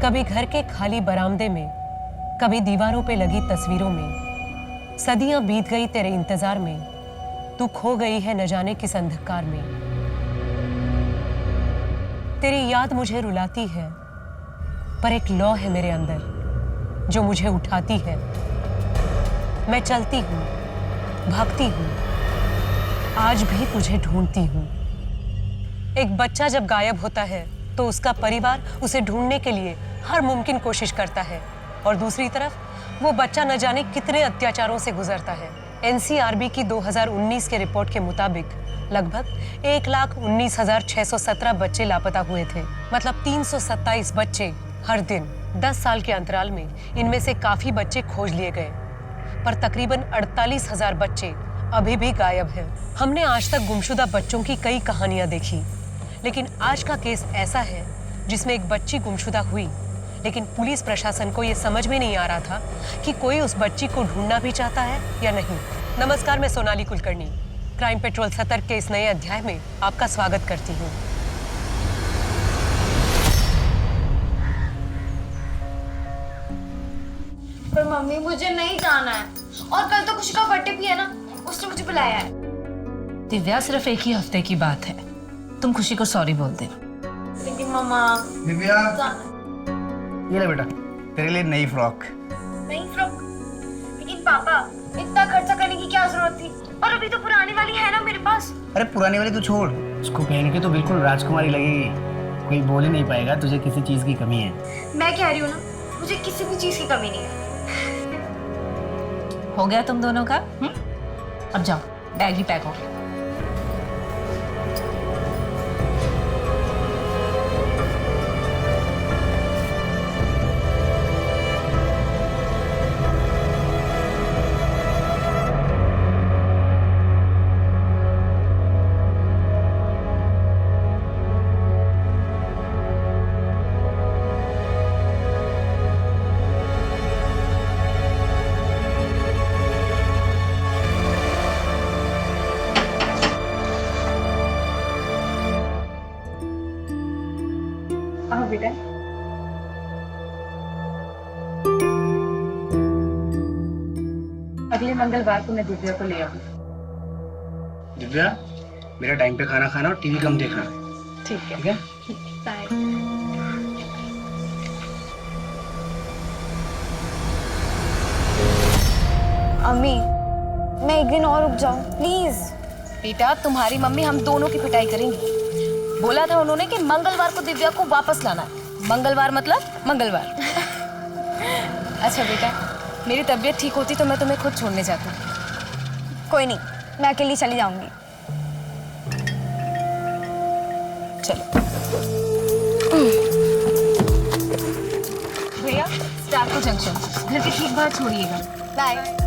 कभी घर के खाली बरामदे में, कभी दीवारों पे लगी तस्वीरों में। सदियां बीत गई तेरे इंतजार में, तू खो गई है न जाने किस अंधकार में। तेरी याद मुझे रुलाती है, पर एक लौ है मेरे अंदर जो मुझे उठाती है। मैं चलती हूँ, भागती हूँ, आज भी तुझे ढूंढती हूँ। एक बच्चा जब गायब होता है तो उसका परिवार उसे ढूंढने के लिए हर मुमकिन कोशिश करता है, और दूसरी तरफ वो बच्चा न जाने कितने अत्याचारों से गुजरता है। एनसीआरबी की 2019 के रिपोर्ट के मुताबिक लगभग 1,19,617 बच्चे लापता हुए थे। मतलब 327 बच्चे हर दिन। 10 साल के अंतराल में इनमें से काफी बच्चे खोज लिए गए, पर तकरीबन 48,000 बच्चे अभी भी गायब हैं। हमने आज तक गुमशुदा बच्चों की कई कहानियां देखी, लेकिन आज का केस ऐसा है जिसमें एक बच्ची गुमशुदा हुई, लेकिन पुलिस प्रशासन को यह समझ में नहीं आ रहा था कि कोई उस बच्ची को ढूंढना भी चाहता है या नहीं। नमस्कार, मैं सोनाली कुलकर्णी क्राइम पेट्रोल सतर्क के इस नए अध्याय में आपका स्वागत करती हूँ। पर मम्मी मुझे नहीं जाना है, और कल तो खुशी का बर्थडे भी है ना, उसने मुझे बुलाया है। दिव्या, सिर्फ एक ही हफ्ते की बात है, तुम खुशी को सॉरी बोल दे। लेकिन मम्मा दिव्या, ये ले बेटा, तेरे लिए नई फ्रॉक। नई फ्रॉक? लेकिन पापा, इतना खर्चा करने की क्या जरूरत थी, और अभी तो पुरानी वाली है ना मेरे पास। अरे पुरानी वाली तू छोड़, उसको पहन के तो बिल्कुल राजकुमारी लगेगी, कोई बोल ही नहीं पाएगा तुझे किसी चीज की कमी है। मैं कह रही हूँ ना, मुझे किसी भी चीज की कमी नहीं है। हो गया तुम दोनों का? अब जाओ, बैग भी पैक हो गया। आओ बेटा। अगले मंगलवार को मैं दिव्या को ले आऊंगी। दिव्या, मेरा टाइम पे खाना खाना और टीवी कम देखना। ठीक है। ठीक है? बाय। अम्मी, मैं एक दिन और रुक जाऊं प्लीज। बेटा, तुम्हारी मम्मी हम दोनों की पिटाई करेंगी। बोला था उन्होंने कि मंगलवार को दिव्या को वापस लाना है। मंगलवार मतलब मंगलवार। अच्छा बेटा, मेरी तबीयत ठीक होती तो मैं तुम्हें खुद छोड़ने जाती। कोई नहीं, मैं अकेली चली जाऊंगी। चलो भैया, स्टारको जंक्शन, घर के ठीक बाहर छोड़िएगा। बाय।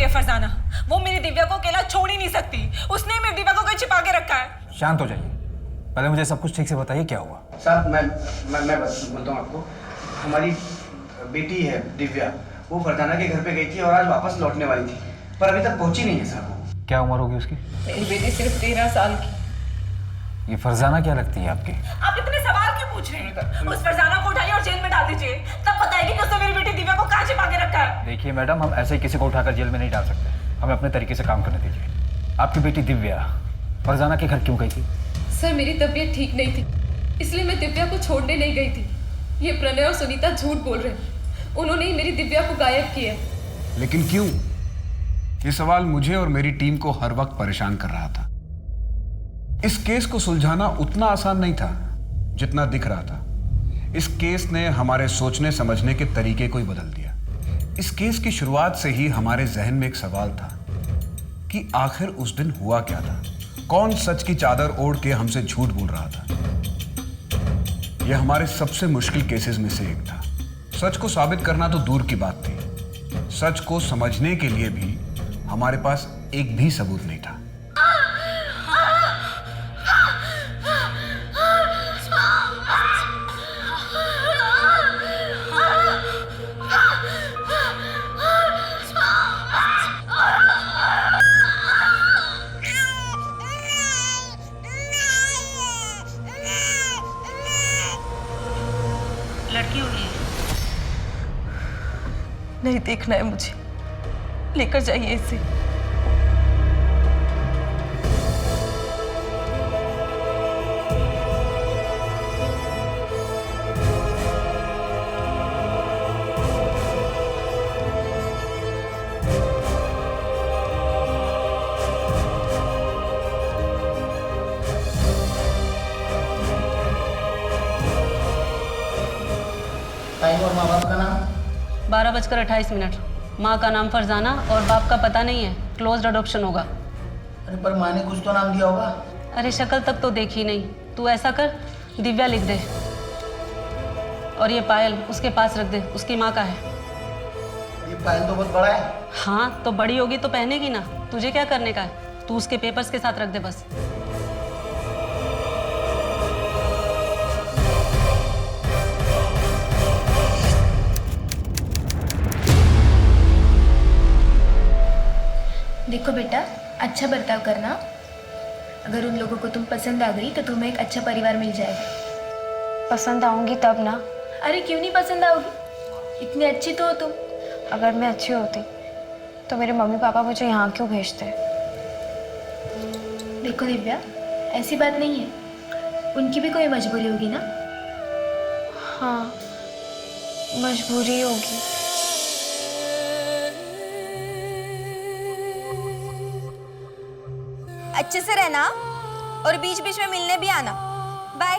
फरजाना, वो मेरी दिव्या को अकेला छोड़ ही नहीं सकती। उसने मेरी दिव्या को कहीं छिपा के रखा है। शांत हो जाइए, पहले मुझे सब कुछ ठीक से बताइए क्या हुआ। साहब, मैं बोलता हूँ आपको, हमारी बेटी है दिव्या, वो फरजाना के घर पे गई थी और आज वापस लौटने वाली थी, पर अभी तक पहुंची नहीं है साहब। क्या उम्र होगी उसकी? मेरी बेटी सिर्फ 13 साल की। ये फरजाना क्या लगती है आपकी? आप इतने सवाल क्यों पूछ रहे हैं? उस फरजाना को उठाइए और जेल में डाल दीजिए, तब बताएगी कि उसने मेरी बेटी दिव्या को कहाँ छिपा के रखा है। देखिए मैडम, हम ऐसे ही किसी को उठाकर जेल में नहीं डाल सकते, हमें अपने तरीके से काम करने दीजिए। आपकी बेटी दिव्या फरजाना के घर क्यों गई थी? सर, मेरी तबीयत ठीक नहीं थी, इसलिए मैं दिव्या को छोड़ने नहीं गई थी। ये प्रणय और सुनीता झूठ बोल रहे हैं, उन्होंने ही मेरी दिव्या को गायब किया। लेकिन क्यों? ये सवाल मुझे और मेरी टीम को हर वक्त परेशान कर रहा था। इस केस को सुलझाना उतना आसान नहीं था जितना दिख रहा था। इस केस ने हमारे सोचने समझने के तरीके को ही बदल दिया। इस केस की शुरुआत से ही हमारे जहन में एक सवाल था कि आखिर उस दिन हुआ क्या था, कौन सच की चादर ओढ़ के हमसे झूठ बोल रहा था। यह हमारे सबसे मुश्किल केसेस में से एक था। सच को साबित करना तो दूर की बात थी, सच को समझने के लिए भी हमारे पास एक भी सबूत नहीं था। नहीं देखना है मुझे, लेकर जाइए इसे। टाइम और माँ बाप का नाम? 12:28। माँ का नाम फरजाना और बाप का पता नहीं है, क्लोज्ड अडॉप्शन होगा। अरे पर माँ ने कुछ तो नाम दिया होगा। अरे शक्ल तक तो देखी नहीं। तू ऐसा कर, दिव्या लिख दे और ये पायल उसके पास रख दे, उसकी माँ का है। ये पायल तो बहुत बड़ा है। हाँ तो बड़ी होगी तो पहनेगी ना, तुझे क्या करने का है? तू उसके पेपर्स के साथ रख दे बस। देखो बेटा, अच्छा बर्ताव करना। अगर उन लोगों को तुम पसंद आ गई तो तुम्हें एक अच्छा परिवार मिल जाएगा। पसंद आऊंगी तब ना। अरे क्यों नहीं पसंद आओगी? इतनी अच्छी तो हो तुम। अगर मैं अच्छी होती तो मेरे मम्मी पापा मुझे यहाँ क्यों भेजते? देखो दिव्या, ऐसी बात नहीं है, उनकी भी कोई मजबूरी होगी ना। हाँ, मजबूरी होगी। अच्छे से रहना और बीच बीच में मिलने भी आना। बाय।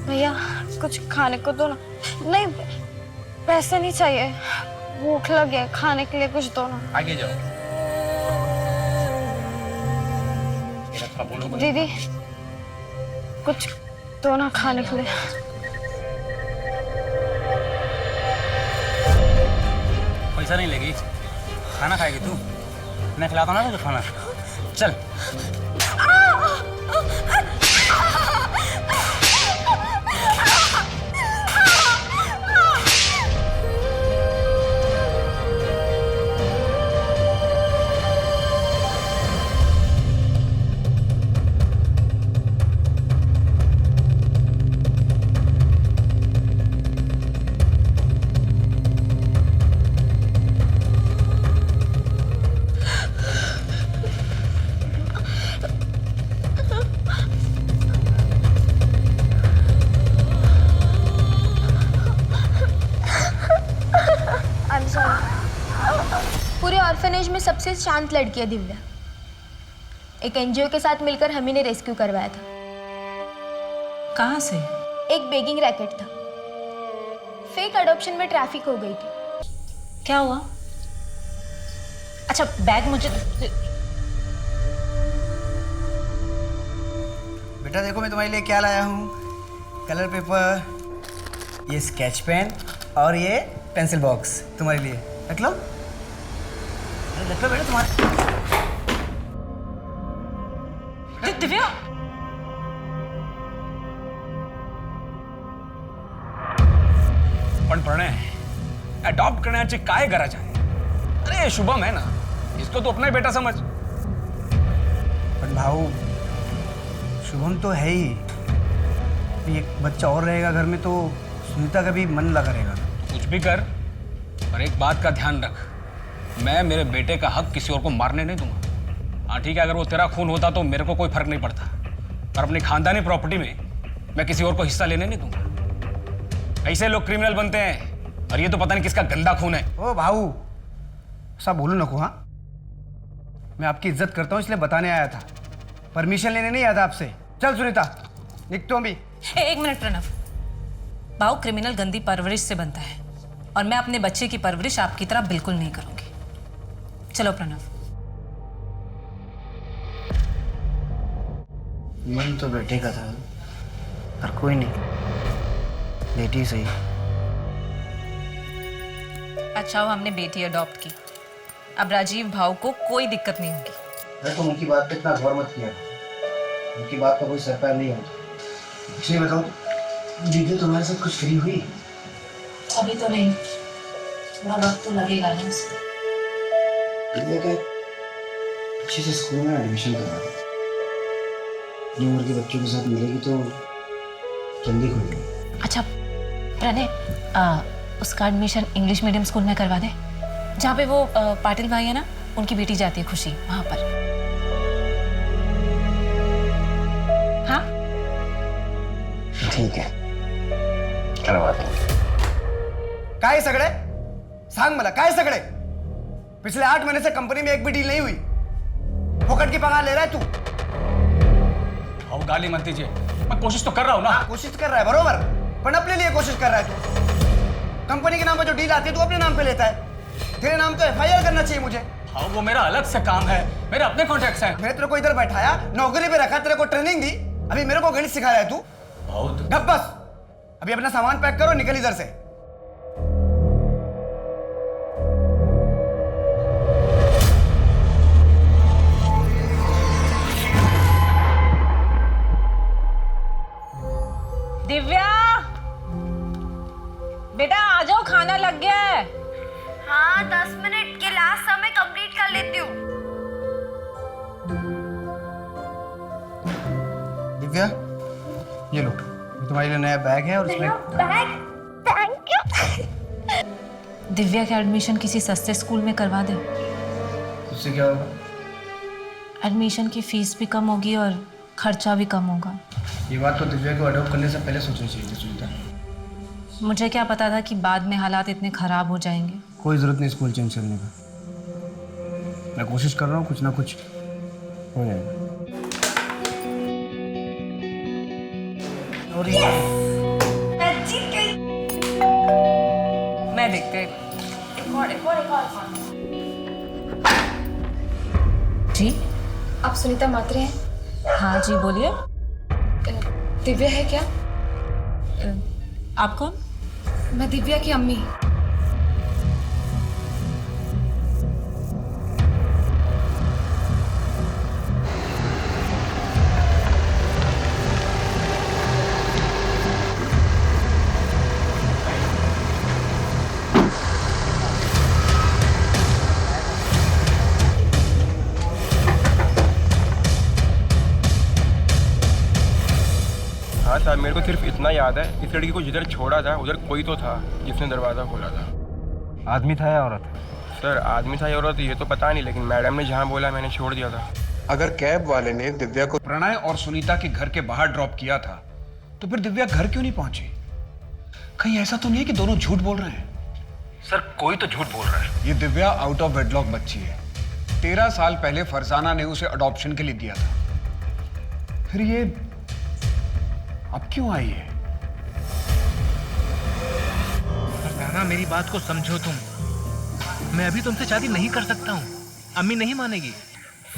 भैया कुछ खाने को दो ना। नहीं, पैसे नहीं चाहिए, भूख लगी है, खाने के लिए कुछ दो ना। आगे जाओ। दीदी कुछ दो ना खाने के लिए। पैसा नहीं लेगी, खाना खाएगी तू? मैं खिलाता ना तुझे खाना। चल। पूरे ऑर्फनेज में सबसे शांत लड़की है दिव्या। एक एनजीओ के साथ मिलकर हम ही ने रेस्क्यू करवाया था। कहाँ से? एक बेगिंग रैकेट था। फेक अडॉप्शन में ट्रैफिक हो गई थी। क्या हुआ? अच्छा बैग मुझे। बेटा देखो मैं तुम्हारे लिए क्या लाया हूँ। कलर पेपर, ये स्केच पेन और ये पेंसिल बॉक्स तुम्हारे लिए। रख लो, रख लो बेटा तुम्हारे। दिव्या, पण प्रणय, अडॉप्ट करण्याची काय गरज आहे? अरे शुभम है ना, इसको तो अपना ही बेटा समझ। पर भाऊ, शुभम तो है ही, एक बच्चा और रहेगा घर में तो सुनीता का भी मन लगा रहेगा। कुछ भी कर, पर एक बात का ध्यान रख, मैं मेरे बेटे का हक किसी और को मारने नहीं दूंगा। हाँ ठीक है, अगर वो तेरा खून होता तो मेरे को कोई फर्क नहीं पड़ता, पर अपनी खानदानी प्रॉपर्टी में मैं किसी और को हिस्सा लेने नहीं दूंगा। ऐसे लोग क्रिमिनल बनते हैं, और ये तो पता नहीं किसका गंदा खून है। ओ भाऊ, ऐसा बोलो नको। हाँ, मैं आपकी इज्जत करता हूँ इसलिए बताने आया था, परमिशन लेने नहीं आया था आपसे। चल सुनीता, निकतो भी। एक मिनट प्रणव, भाव क्रिमिनल गंदी परवरिश से बनता है और मैं अपने बच्चे की परवरिश आपकी तरह बिल्कुल नहीं करूंगी। चलो प्रणव। मन तो बेटे का था, पर कोई नहीं, बेटी सही। अच्छा हो हमने बेटी अडॉप्ट की, अब राजीव भाव को कोई दिक्कत नहीं होगी। मैं तो उनकी बात पे इतना गौर मत किया, उनकी बात का कोई सरकार नहीं होता। इसलिए बताओ, दीदी तुम्हारे साथ कुछ फ्री हुई? अभी तो नहीं, थोड़ा वक्त तो लगेगा ना उसको। दीदी के अच्छे से स्कूल में एडमिशन करवा दो। अपनी उम्र के बच्चों के साथ मिलेगी तो जल्दी खुल जाएगी। अच्छा प्रणय, उसका एडमिशन इंग्लिश मीडियम स्कूल में करवा दे, जहाँ पे वो पाटिल भाई है ना, उनकी बेटी जाती है खुशी, वहाँ पर। हाँ ठीक है, करवा देंगे। काय सगळे सांग मला, काय सगळे? पिछले 8 महीने से कंपनी में एक भी डील नहीं हुई, फोकट की पगार ले रहा है तू। भाऊ गाली मत दीजिए, मैं कोशिश तो कर रहा हूँ ना। कोशिश कर रहा है बरोबर, पर अपने लिए कोशिश कर रहा है तू। कंपनी के नाम पर जो डील आती है तू अपने नाम पे लेता है। तेरे नाम तो FIR करना चाहिए मुझे। हाँ वो मेरा अलग से काम है, मेरे अपने कॉन्ट्रैक्ट्स हैं। मैंने तेरे को इधर बैठाया, नौकरी पे रखा, तेरे को ट्रेनिंग दी, अभी मेरे को गणित सिखा रहा है तू। बहुत गप बस, अभी अपना सामान पैक करो, निकल इधर से। दिव्या, बेटा आ जाओ, खाना लग गया है। हाँ 10 मिनट के लास्ट समय कंप्लीट कर लेती हूँ। दिव्या, ये लो, ये तुम्हारे लिए नया बैग है और इसमें बैग, थैंक यू। दिव्या का एडमिशन किसी सस्ते स्कूल में करवा दे, उससे क्या होगा? एडमिशन की फीस भी कम होगी और खर्चा भी कम होगा। ये बात तो दिव्या को अडॉप्ट करने से पहले सोचनी चाहिए सुनीता। मुझे क्या पता था कि बाद में हालात इतने खराब हो जाएंगे। कोई जरूरत नहीं स्कूल चेंज करने का, मैं कोशिश कर रहा हूँ, कुछ ना कुछ हो जाएगा। और मैं देखते जी आप सुनीता मात्रे हैं? हाँ जी बोलिए। दिव्या है क्या? आप कौन? मैं दिव्या की अम्मी। हाँ साहब, मेरे को सिर्फ इतना याद है, इस लड़की को जिधर छोड़ा था उधर कोई तो था जिसने दरवाज़ा खोला था। आदमी था या औरत? सर आदमी था या औरत ये तो पता नहीं, लेकिन मैडम ने जहाँ बोला मैंने छोड़ दिया था। अगर कैब वाले ने दिव्या को प्रणय और सुनीता के घर के बाहर ड्रॉप किया था तो फिर दिव्या घर क्यों नहीं पहुंची? कहीं ऐसा तो नहीं है कि दोनों झूठ बोल रहे हैं? सर कोई तो झूठ बोल रहा है। ये दिव्या आउट ऑफ वेडलॉक बच्ची है। 13 साल पहले फरजाना ने उसे अडॉप्शन के लिए दिया था। फिर ये अब क्यों आई है? फरजाना मेरी बात को समझो तुम, मैं अभी तुमसे शादी नहीं कर सकता हूँ, अम्मी नहीं मानेगी।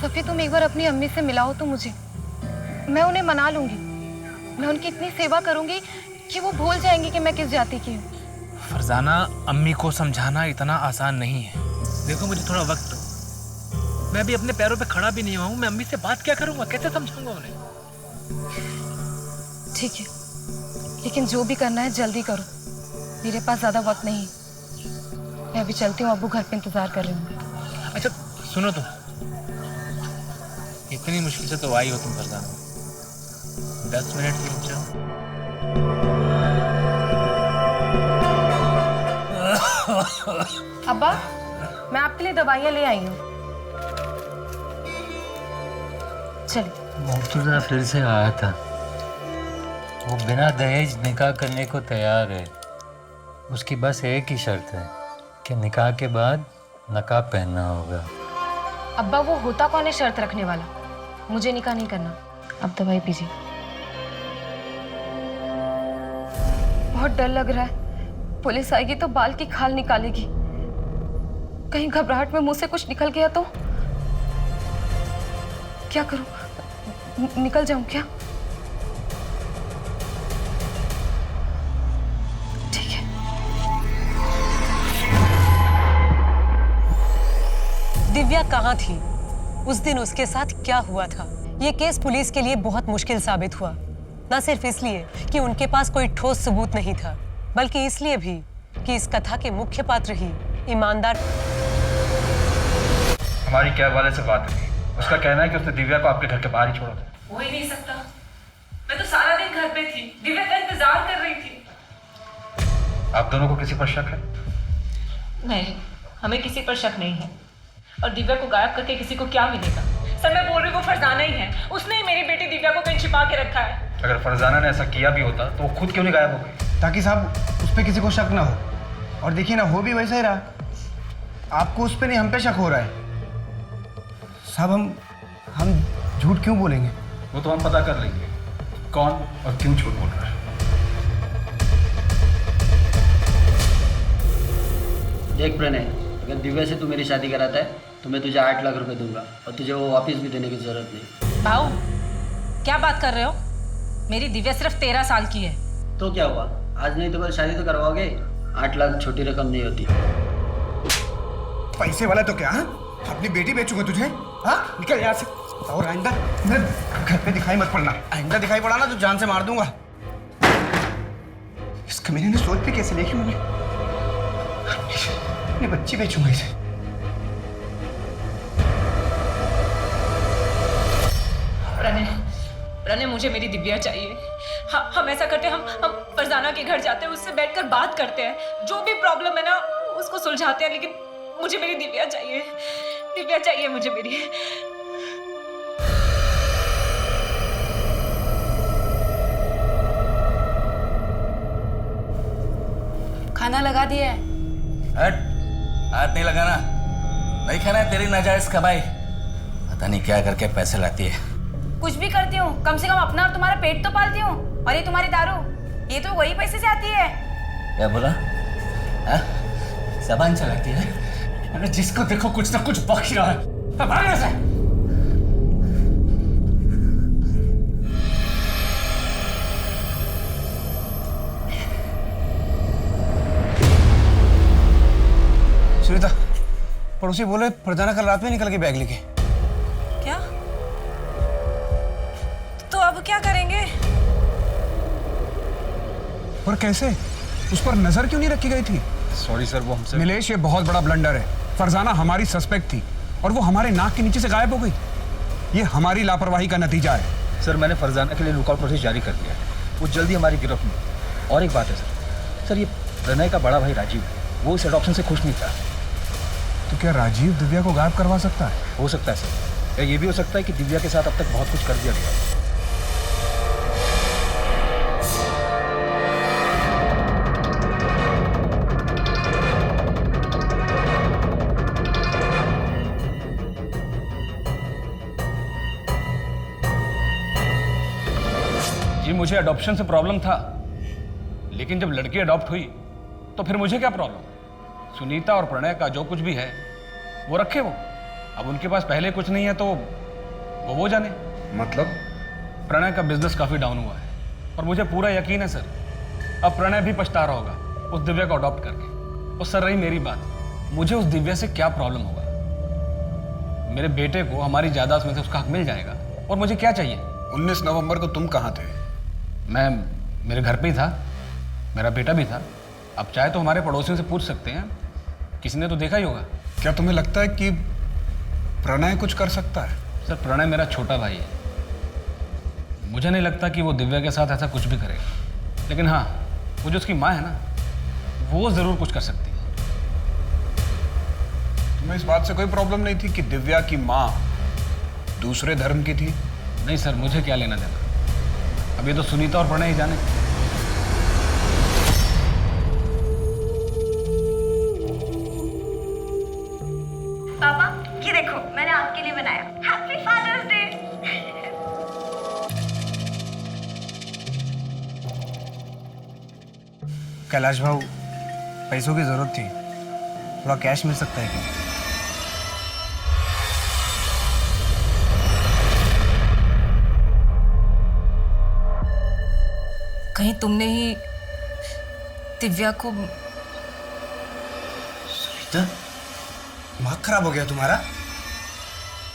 सफी तुम एक बार अपनी अम्मी से मिलाओ तो मुझे, मैं उन्हें मना लूंगी। मैं उनकी इतनी सेवा करूंगी कि वो भूल जाएंगी कि मैं किस जाति की हूँ। फरजाना अम्मी को समझाना इतना आसान नहीं है। देखो मुझे थोड़ा वक्त दो, मैं अभी अपने पैरों पे खड़ा भी नहीं हुआ हूँ। मैं अम्मी से बात क्या करूँगा, कैसे समझाऊंगा उन्हें? ठीक है, लेकिन जो भी करना है जल्दी करो, मेरे पास ज्यादा वक्त नहीं। मैं अभी चलती हूँ, अब्बू घर पे इंतजार कर रहे हूँ। अच्छा सुनो तुम, इतनी मुश्किल से तो आई हो तुम फरजाना, 10 मिनट की रुक जाओ। अब्बा, मैं आपके लिए दवाइयाँ ले आई हूँ। चलिए। मुर्तजा फिर से आया था, वो बिना दहेज निकाह करने को तैयार है। उसकी बस एक ही शर्त है कि निकाह के बाद नकाब पहनना होगा। अब्बा वो होता कौन है शर्त रखने वाला? मुझे निकाह नहीं करना। अब दवाई पीजिए। बहुत डर लग रहा है, पुलिस आएगी तो बाल की खाल निकालेगी। कहीं घबराहट में मुंह से कुछ निकल गया तो क्या करूं? निकल जाऊं क्या? ठीक है। दिव्या कहाँ थी उस दिन? उसके साथ क्या हुआ था? ये केस पुलिस के लिए बहुत मुश्किल साबित हुआ, न सिर्फ इसलिए कि उनके पास कोई ठोस सबूत नहीं था, बल्कि इसलिए भी कि इस कथा के मुख्य पात्र ही ईमानदार। हमारी कैब वाले से बात हुई, उसका कहना है कि उसने दिव्या को आपके घर के बाहर ही छोड़ा था। हो ही नहीं सकता। मैं तो सारा दिन घर पे थी, दिव्या का इंतजार कर रही थी। आप दोनों को किसी पर शक है? नहीं, हमें किसी पर शक नहीं है। और दिव्या को गायब करके किसी को क्या मिलेगा? सर मैं बोल रही हूँ वो फरजाना ही है। उसने ही मेरी बेटी दिव्या को कहीं छिपा के रखा है। अगर फरजाना ने ऐसा किया भी होता तो वो खुद क्यों नहीं गायब हो गई? ताकि साहब उस पर किसी को शक ना हो। और देखिए ना, हो भी वैसा ही रहा। आपको उस पर नहीं, हम पे शक हो रहा है। साहब हम झूठ क्यों बोलेंगे? वो तो हम पता कर लेंगे कौन और क्यों झूठ बोल रहा है। देख प्रणय, अगर दिव्या से तू मेरी शादी कराता है तो मैं तुझे 8 लाख रुपए दूंगा और तुझे वो वापस भी देने की जरूरत नहीं। भाऊ क्या बात कर रहे हो? मेरी दिव्या सिर्फ 13 साल की है। तो क्या हुआ, आज नहीं तो कल शादी तो करवाओगे। 8 लाख छोटी रकम नहीं होती। पैसे वाला तो क्या? हाँ, अपनी बेटी बेचूंगा तुझे? हाँ, निकल यहाँ से। और आइंदा मेरे घर पे दिखाई मत पड़ना। आइंदा दिखाई पड़ा ना तो जान से मार दूंगा। इस कमीने ने सोच भी कैसे देखी मैंने? अपनी बच्ची बेचूंगा इसे। प्रणय मुझे मेरी दिव्या चाहिए। हम ऐसा करते हैं, हम फरजाना के घर जाते हैं, उससे बैठकर बात करते हैं, जो भी प्रॉब्लम है ना उसको सुलझाते हैं। लेकिन मुझे मेरी दिव्या चाहिए, दिव्या चाहिए मुझे मेरी। खाना लगा दिया है? हट, हाथ नहीं लगाना। नहीं खाना है तेरी नाजायज कमाई। पता नहीं क्या करके पैसे लाती है। कुछ भी करती हूँ, कम से कम अपना और तुम्हारा पेट तो पालती हूँ। और ये तुम्हारी दारू, ये तो वही पैसे से आती है। क्या बोला? हाँ? जबान चलाती है? अरे जिसको देखो कुछ ना कुछ बख्श रहा है। अब भाग यहाँ से। सुनीता, पड़ोसी बोले फरजाना कल रात में निकल के बैग लेके। क्या? तो अब क्या करेंगे? पर कैसे? उस पर नजर क्यों नहीं रखी गई थी? सॉरी सर, वो हमसे। नीलेश, ये बहुत बड़ा ब्लंडर है। फरजाना हमारी सस्पेक्ट थी और वो हमारे नाक के नीचे से गायब हो गई। ये हमारी लापरवाही का नतीजा है। सर मैंने फरजाना के लिए लुकआउट नोटिस जारी कर दिया है। वो जल्दी हमारी गिरफ्त में। और एक बात है सर, ये प्रणय का बड़ा भाई राजीव है, वो इस एडॉप्शन से खुश नहीं था। तो क्या राजीव दिव्या को गायब करवा सकता है? हो सकता है सर, या ये भी हो सकता है कि दिव्या के साथ अब तक बहुत कुछ कर दिया गया है। जी मुझे अडॉप्शन से प्रॉब्लम था, लेकिन जब लड़की अडॉप्ट हुई तो फिर मुझे क्या प्रॉब्लम? सुनीता और प्रणय का जो कुछ भी है वो रखे वो। अब उनके पास पहले कुछ नहीं है तो वो जाने। मतलब? प्रणय का बिजनेस काफी डाउन हुआ है और मुझे पूरा यकीन है सर, अब प्रणय भी पछता रहा होगा उस दिव्या को अडॉप्ट करके। और सर रही मेरी बात, मुझे उस दिव्या से क्या प्रॉब्लम होगा? मेरे बेटे को हमारी जायदाद में से उसका हक मिल जाएगा और मुझे क्या चाहिए? 19 नवंबर को तुम कहाँ थे? मैं मेरे घर पे ही था, मेरा बेटा भी था। अब चाहे तो हमारे पड़ोसियों से पूछ सकते हैं, किसी ने तो देखा ही होगा। क्या तुम्हें लगता है कि प्रणय कुछ कर सकता है? सर प्रणय मेरा छोटा भाई है, मुझे नहीं लगता कि वो दिव्या के साथ ऐसा कुछ भी करेगा। लेकिन हाँ, वो जो उसकी माँ है ना, वो ज़रूर कुछ कर सकती है। तुम्हें इस बात से कोई प्रॉब्लम नहीं थी कि दिव्या की माँ दूसरे धर्म की थी? नहीं सर, मुझे क्या लेना देना, अब ये तो सुनीता और प्रणय ही जाने। पापा ये देखो मैंने आपके लिए बनाया। Happy father's day. कैलाश भाऊ, पैसों की जरूरत थी, थोड़ा कैश मिल सकता है क्या? कहीं तुमने ही दिव्या को? सुनीता, दिमाग खराब हो गया तुम्हारा?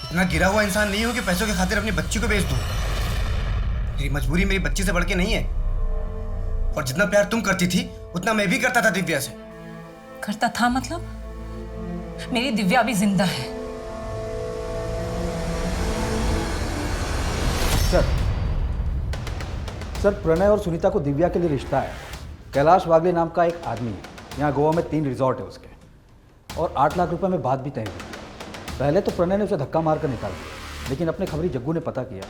इतना गिरा हुआ इंसान नहीं हो कि पैसों के खातिर अपनी बच्ची को बेच दूं। मेरी मजबूरी मेरी बच्ची से बढ़ के नहीं है। और जितना प्यार तुम करती थी उतना मैं भी करता था दिव्या से। करता था मतलब? मेरी दिव्या अभी जिंदा है। सर सर, प्रणय और सुनीता को दिव्या के लिए रिश्ता है। कैलाश वागले नाम का एक आदमी है, यहाँ गोवा में 3 रिजॉर्ट है उसके, और 8 लाख रुपए में बात भी तय हुई। पहले तो प्रणय ने उसे धक्का मार कर निकाल दिया, लेकिन अपने खबरी जग्गू ने पता किया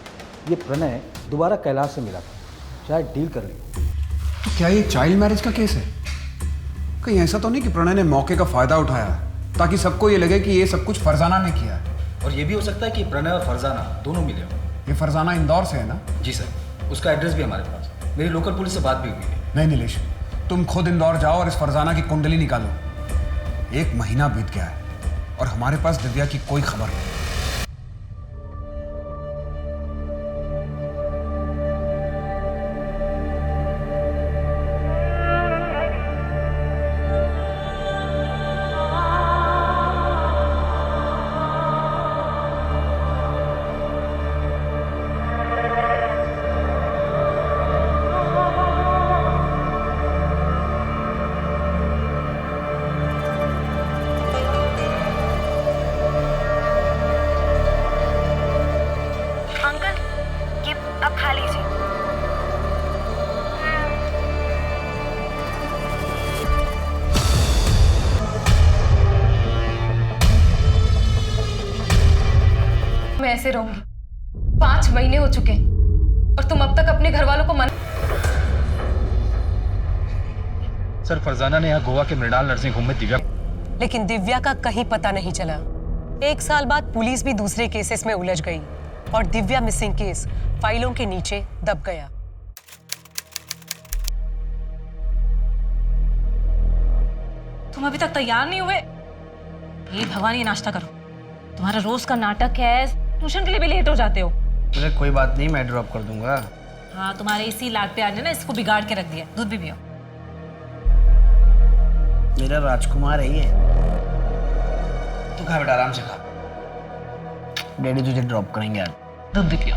ये प्रणय दोबारा कैलाश से मिला था, शायद डील कर ली। तो क्या ये चाइल्ड मैरिज का केस है? कहीं ऐसा तो नहीं कि प्रणय ने मौके का फायदा उठाया ताकि सबको ये लगे कि ये सब कुछ फरजाना ने किया है? और ये भी हो सकता है कि प्रणय और फरजाना दोनों मिले हों। ये फरजाना इंदौर से है ना? जी सर, उसका एड्रेस भी हमारे पास, मेरी लोकल पुलिस से बात भी हुई है। नहीं नीलेश, तुम खुद इंदौर जाओ और इस फरजाना की कुंडली निकालो। 1 महीना बीत गया है और हमारे पास दिव्या की कोई खबर नहीं। मैं ऐसे रहूंगी? 5 महीने हो चुके हैं और तुम अब तक अपने घर वालों को सर, फरजाना ने यहाँ गोवा के मृणाल नर्सिंग होम में दिव्या, लेकिन दिव्या का कहीं पता नहीं चला। 1 साल बाद पुलिस भी दूसरे केसेस में उलझ गई और दिव्या मिसिंग केस फाइलों के नीचे दब गया। तुम अभी तक तैयार नहीं हुए? ये भगवान, ये नाश्ता करो। तुम्हारा रोज का नाटक है, ट्यूशन के लिए भी लेट हो जाते हो। अरे कोई बात नहीं, मैं ड्रॉप कर दूंगा। हाँ, तुम्हारे इसी लाड प्यार ने ना इसको बिगाड़ के रख दिया। दूध भी पियो। मेरा राजकुमार है ये। तू खा बेटा, आराम से खा। डैडी तुझे ड्रॉप करेंगे यार। दूध भी पियो।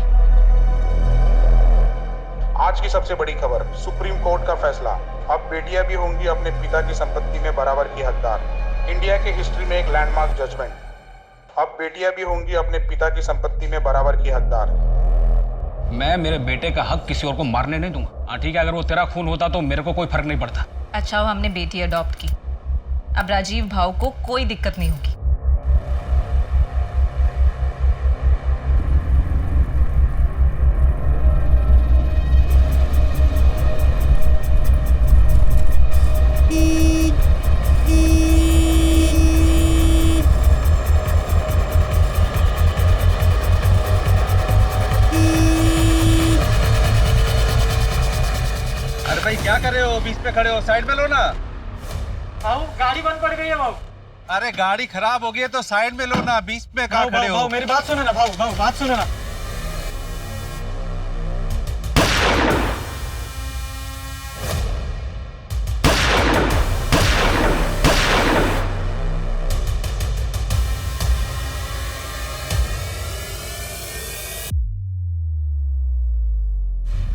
आज की सबसे बड़ी खबर, सुप्रीम कोर्ट का फैसला। अब बेटियां भी होंगी अपने पिता की संपत्ति में बराबर की हकदार। इंडिया के हिस्ट्री में एक लैंडमार्क जजमेंट। अब बेटियां भी होंगी अपने पिता की संपत्ति में बराबर की हकदार। मैं मेरे बेटे का हक किसी और को मारने नहीं दूंगा। हाँ ठीक है, अगर वो तेरा खून होता तो मेरे को कोई फर्क नहीं पड़ता। अच्छा हो हमने बेटी अडॉप्ट की, अब राजीव भाव को कोई दिक्कत नहीं होगी। भाई क्या कर रहे हो? बीच पे खड़े हो, साइड में लो ना। भाऊ गाड़ी बंद पड़ गई है भाऊ। अरे गाड़ी खराब हो गई है तो साइड में लो ना, बीच में कहाँ खड़े हो? मेरी बात सुने ना भाऊ, बात सुने ना।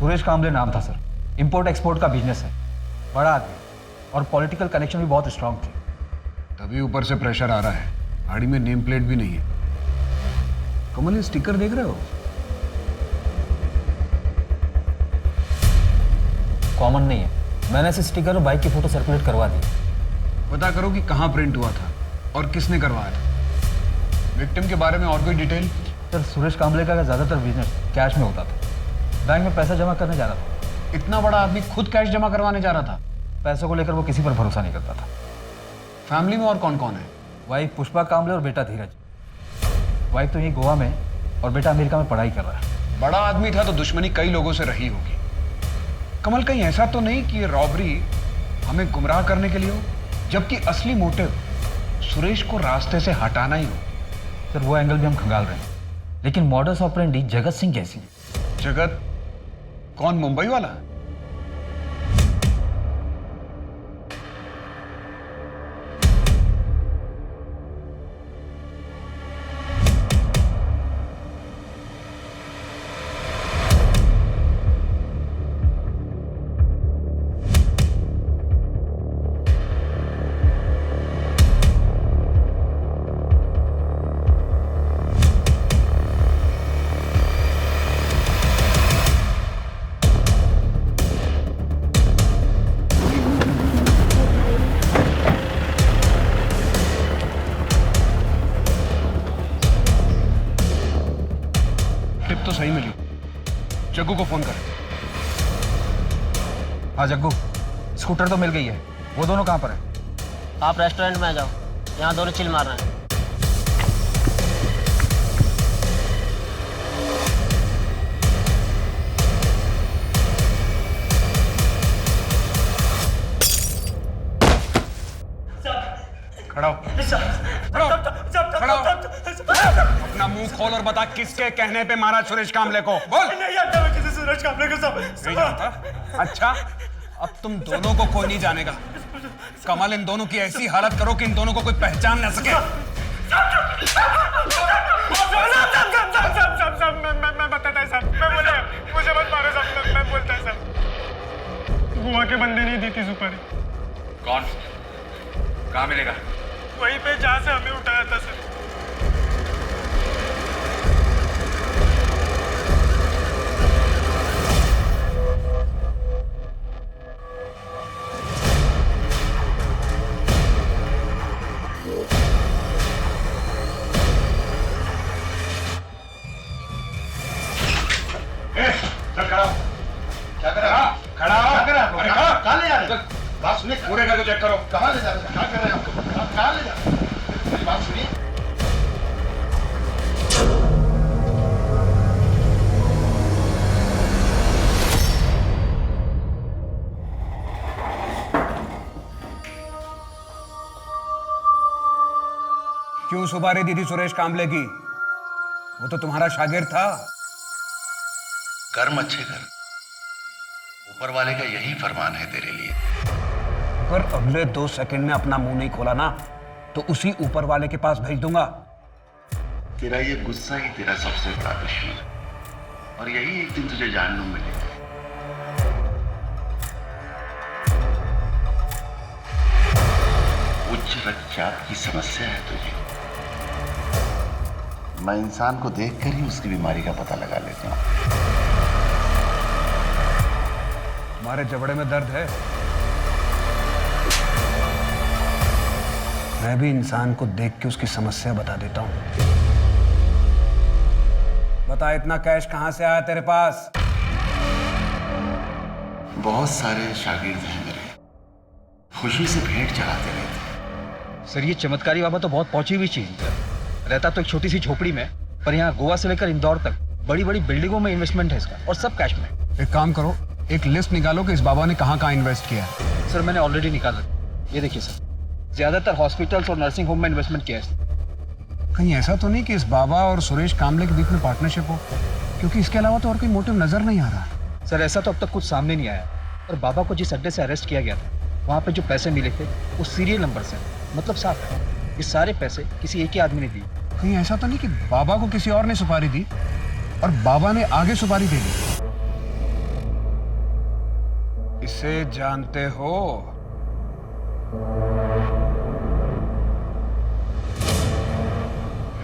सुरेश कांबले नाम था सर, इंपोर्ट एक्सपोर्ट का बिजनेस है, बड़ा आदमी और पॉलिटिकल कनेक्शन भी बहुत स्ट्रांग थे। तभी ऊपर से प्रेशर आ रहा है। गाड़ी में नेम प्लेट भी नहीं है। कमल, ये स्टिकर देख रहे हो? कॉमन नहीं है, मैंने इस स्टिकर और बाइक की फोटो सर्कुलेट करवा दी। पता करो कि कहाँ प्रिंट हुआ था और किसने करवाया था। विक्टिम के बारे में और कोई डिटेल? सर, सुरेश कांबले का ज़्यादातर बिजनेस कैश में होता था। बैंक में पैसा जमा करने जा रहा था। इतना बड़ा आदमी खुद कैश जमा करवाने जा रहा था? पैसों को लेकर वो किसी पर भरोसा नहीं करता था। फैमिली में और कौन कौन है? वाइफ पुष्पा कांबले और बेटा धीरज। वाइफ तो यहीं गोवा में और बेटा अमेरिका में पढ़ाई कर रहा है। बड़ा आदमी था तो दुश्मनी कई लोगों से रही होगी। कमल, कहीं ऐसा तो नहीं कि ये रॉबरी हमें गुमराह करने के लिए हो, जबकि असली मोटिव सुरेश को रास्ते से हटाना ही हो? सर, वो एंगल भी हम खंगाल रहे हैं, लेकिन मॉडस ऑपरेंडी जगत सिंह कैसी है? जगत कौन? मुंबई वाला? सही मिली। जग्गू को फोन कर। हाँ जग्गू, स्कूटर तो मिल गई है। वो दोनों कहाँ पर है? आप रेस्टोरेंट में आ जाओ, यहाँ दोनों चिल मार रहे हैं। खड़ा हो। खड़ा हो। अपना मुंह खोल और बता किसके कहने पे मारा सुरेश कामले को। बोल। नहीं जानता मैं किसी सुरेश कामले को। नहीं जानता? अच्छा, अब तुम दोनों को कोई नहीं जानेगा। कमल, इन दोनों की ऐसी हालत करो कि इन दोनों को कोई पहचान न सके। मैं बताता है साहब, मैं बोले मुझे मत मारो साहब, मैं बोलता है साहब। गोवा के बंदे नहीं दी थी सुपारी। कौन? कहाँ मिलेगा? वहीं पे जहाँ से हमें उठाया था सर। क्या कर रहा? खड़ा हो। कहाँ ले जा रहे? बात सुनिए, पूरे घर को चेक करो। कहाँ ले जा रहे? क्या कर रहे हो? कहाँ ले जा रहे? मेरी बात सुनिए। क्यों सुपारी दी थी सुरेश कामले की? वो तो तुम्हारा शागिर्द था। कर्म अच्छे कर, ऊपर वाले का यही फरमान है तेरे लिए। अगर अगले 2 सेकंड में अपना मुंह नहीं खोला ना तो उसी ऊपर वाले के पास भेज दूंगा। तेरा ये गुस्सा ही तेरा सबसे बड़ा दुश्मन है और यही एक दिन तुझे जानने मिलेगा। उच्च रक्तचाप की समस्या है तुझे। मैं इंसान को देखकर ही उसकी बीमारी का पता लगा लेता हूँ। तुम्हारे जबड़े में दर्द है? मैं भी इंसान को देख के उसकी समस्या बता देता हूं। बता, इतना कैश कहां से आया तेरे पास? बहुत सारे शागिर्द हैं मेरे, खुशी से भेंट चढ़ाते रहते। सर ये चमत्कारी बाबा तो बहुत पहुंची हुई चीज है। रहता तो एक छोटी सी झोपड़ी में, पर यहाँ गोवा से लेकर इंदौर तक बड़ी बड़ी बिल्डिंगों में इन्वेस्टमेंट है इसका, और सब कैश में। एक काम करो, एक लिस्ट निकालो कि इस बाबा ने कहां कहां इन्वेस्ट किया है। सर मैंने ऑलरेडी निकाला, ये देखिए सर। ज्यादातर हॉस्पिटल्स और नर्सिंग होम में इन्वेस्टमेंट किया है। कहीं ऐसा तो नहीं कि इस बाबा और सुरेश कामले के बीच में पार्टनरशिप हो? क्योंकि इसके अलावा तो और कोई मोटिव नजर नहीं आ रहा। सर ऐसा तो अब तक कुछ सामने नहीं आया, और बाबा को जिस अड्डे से अरेस्ट किया गया था वहाँ पे जो पैसे मिले थे वो सीरियल नंबर से, मतलब साफ है ये सारे पैसे किसी एक ही आदमी ने दिए। कहीं ऐसा तो नहीं कि बाबा को किसी और ने सुपारी दी और बाबा ने आगे सुपारी दे दी? इसे जानते हो?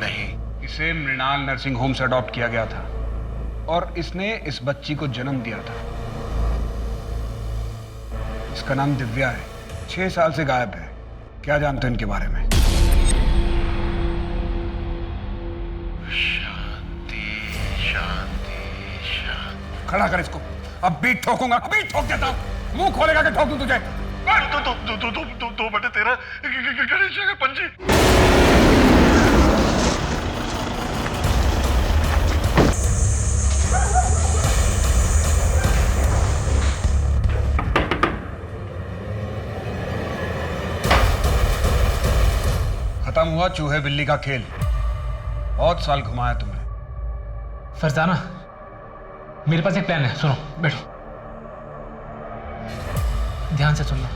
नहीं। इसे मृणाल नर्सिंग होम से अडॉप्ट किया गया था और इसने इस बच्ची को जन्म दिया था। इसका नाम दिव्या है, 6 साल से गायब है। क्या जानते हो इनके बारे में? शांति शांति शांति। खड़ा कर इसको, अब भी ठोकूंगा, अभी ठोक देता हूं। मुंह खोलेगा कि ठोक दूं तुझे? 2/13 गणेश का पंजी। खत्म हुआ चूहे बिल्ली का खेल। बहुत साल घुमाया तुमने। फरजाना, मेरे पास एक प्लान है, सुनो, बैठो, ध्यान से सुनना।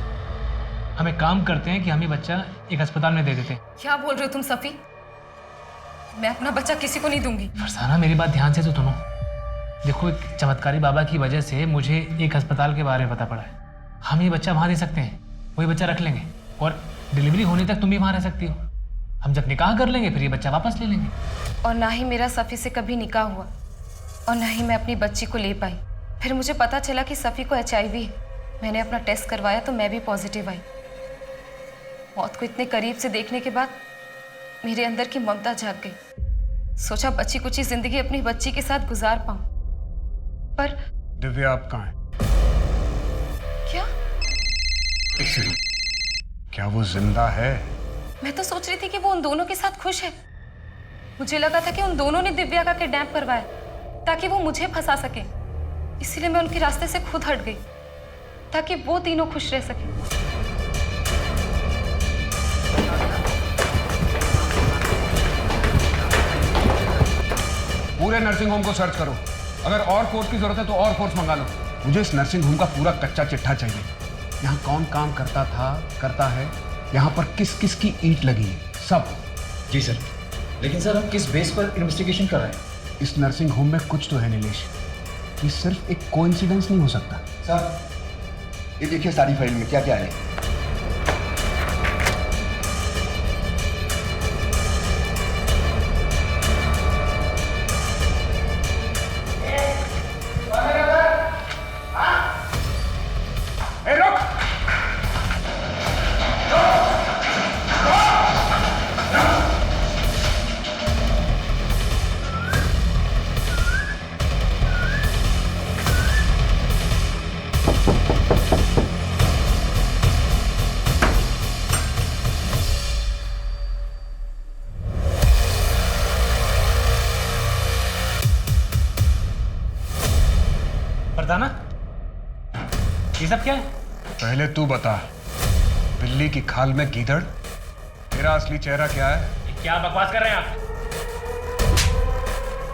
हम एक काम करते हैं कि हम ये बच्चा एक अस्पताल में दे देते हैं। क्या बोल रहे हो तुम सफी? मैं अपना बच्चा किसी को नहीं दूंगी। फरजाना मेरी बात ध्यान से तो सुनो। देखो, एक चमत्कारी बाबा की वजह से मुझे एक अस्पताल के बारे में पता पड़ा है। हम ये बच्चा वहाँ दे सकते हैं, वही बच्चा रख लेंगे और डिलीवरी होने तक तुम भी वहाँ रह सकती हो। हम जब निकाह कर लेंगे फिर ये बच्चा वापस ले लेंगे। और ना ही मेरा सफ़ी से कभी निकाह हुआ और ना ही मैं अपनी बच्ची को ले पाई। फिर मुझे पता चला कि सफ़ी को HIV है। मैंने अपना टेस्ट करवाया तो मैं भी पॉजिटिव आई। मौत को इतने करीब से देखने के बाद मेरे अंदर की ममता जाग गई। सोचा बच्ची कुची जिंदगी अपनी बच्ची के साथ गुजार पाऊं, पर दिव्या आप कहाँ है? क्या? क्या वो जिंदा है? मैं तो सोच रही थी कि वो उन दोनों के साथ खुश है। मुझे लगा था कि उन दोनों ने दिव्या का किडनैप करवाया ताकि वो मुझे फंसा सके, इसीलिए मैं उनके रास्ते से खुद हट गई ताकि वो तीनों खुश रह सके। पूरे नर्सिंग होम को सर्च करो। अगर और फोर्स की जरूरत है तो और फोर्स मंगा लो। मुझे इस नर्सिंग होम का पूरा कच्चा चिट्ठा चाहिए। यहाँ कौन काम करता था, करता है, यहाँ पर किस किस की ईंट लगी है, सब। जी सर, लेकिन सर हम किस बेस पर इन्वेस्टिगेशन कर रहे हैं? इस नर्सिंग होम में कुछ तो है नीलेश। ये सिर्फ एक कोइंसिडेंस नहीं हो सकता। सर ये देखिए सारी फाइल में क्या क्या है। फरजाना, ये सब क्या है? पहले तू बता, बिल्ली की खाल में गीदड़, तेरा असली चेहरा क्या है? क्या बकवास कर रहे हैं आप?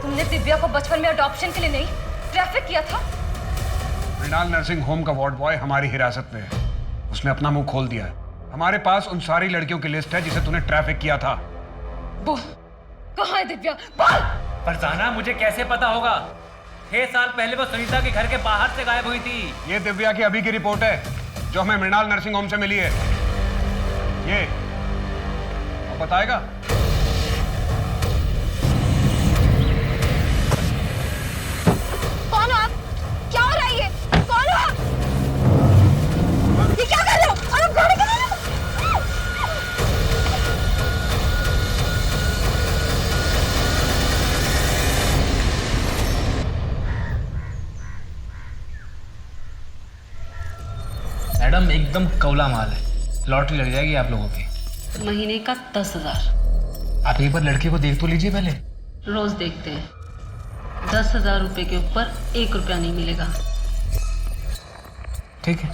तुमने दिव्या को बचपन में अडॉप्शन के लिए नहीं, ट्रैफिक किया था। मृणाल नर्सिंग होम का वार्ड बॉय हमारी हिरासत में है। उसने अपना मुंह खोल दिया है। हमारे पास उन सारी लड़कियों की लिस्ट है जिसे तूने ट्रैफिक किया था। बोल, कहाँ है दिव्या? बोल। फरजाना, मुझे कैसे पता होगा? 6 साल पहले वो सुनीता के घर के बाहर से गायब हुई थी। ये दिव्या की अभी की रिपोर्ट है जो हमें मृणाल नर्सिंग होम से मिली है। ये वो बताएगा? कौन हो आप? क्या हो रहा है ये? कौन हो आप? ये क्या कर रहे हो? और आप गाड़ी कर रहे हो? मैडम एकदम कौला माल है, लॉटरी लग जाएगी आप लोगों की। महीने का 10,000। आप एक बार लड़की को देख तो लीजिए पहले। रोज देखते हैं। 10,000 रुपए के ऊपर 1 रुपया नहीं मिलेगा। ठीक है,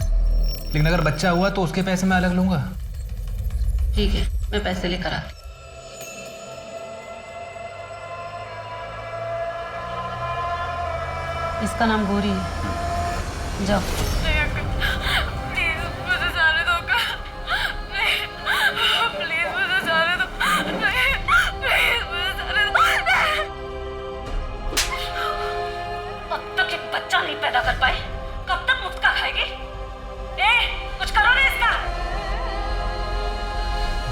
लेकिन अगर बच्चा हुआ तो उसके पैसे मैं अलग लूंगा। ठीक है, मैं पैसे लेकर आती। इसका नाम गौरी है। जाओ। पैदा कर पाए, कब तक मुफ्त का खाएगी? कुछ करो ना इसका।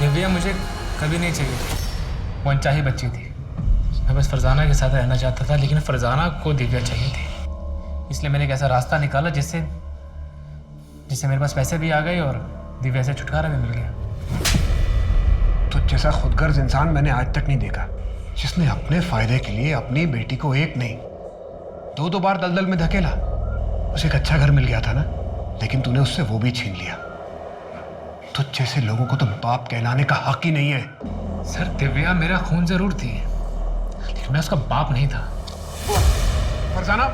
दिव्या मुझे कभी नहीं चाहिए थी, वो अनचाही बच्ची थी। मैं बस फरजाना के साथ रहना चाहता था, लेकिन फरजाना को दिव्या चाहिए थी। इसलिए मैंने एक ऐसा रास्ता निकाला जिससे मेरे पास पैसे भी आ गए और दिव्या से छुटकारा भी मिल गया। तो जैसा खुदगर्ज इंसान मैंने आज तक नहीं देखा, जिसने अपने फायदे के लिए अपनी बेटी को एक नहीं 2 बार दलदल में धकेला। उसे एक अच्छा घर मिल गया था ना, लेकिन तूने उससे वो भी छीन लिया। तुझ जैसे लोगों को तो बाप कहलाने का हक ही नहीं है। सर, दिव्या मेरा खून जरूर थी, लेकिन मैं उसका बाप नहीं था। फरजाना,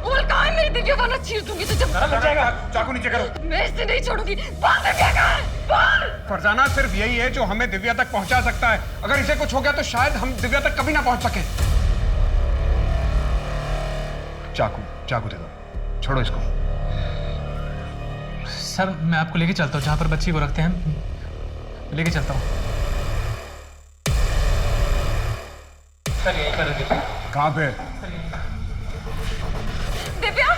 बोल, कहाँ है मेरी दिव्या? वरना चीर दूंगी तुझे। चाकू नीचे करो। मैं इसे नहीं छोड़ूंगी। बोल, दिव्या कहाँ है? बोल। फरजाना, सिर्फ यही है जो हमें दिव्या तक पहुंचा सकता है। अगर इसे कुछ हो गया तो शायद हम दिव्या तक कभी ना पहुंच सके। चाकू दे दो, छोड़ो इसको। सर, मैं आपको लेके चलता हूँ जहाँ पर बच्ची को रखते हैं, लेके चलता हूँ। सर, यहीं पर है। कहाँ पे? दिव्या,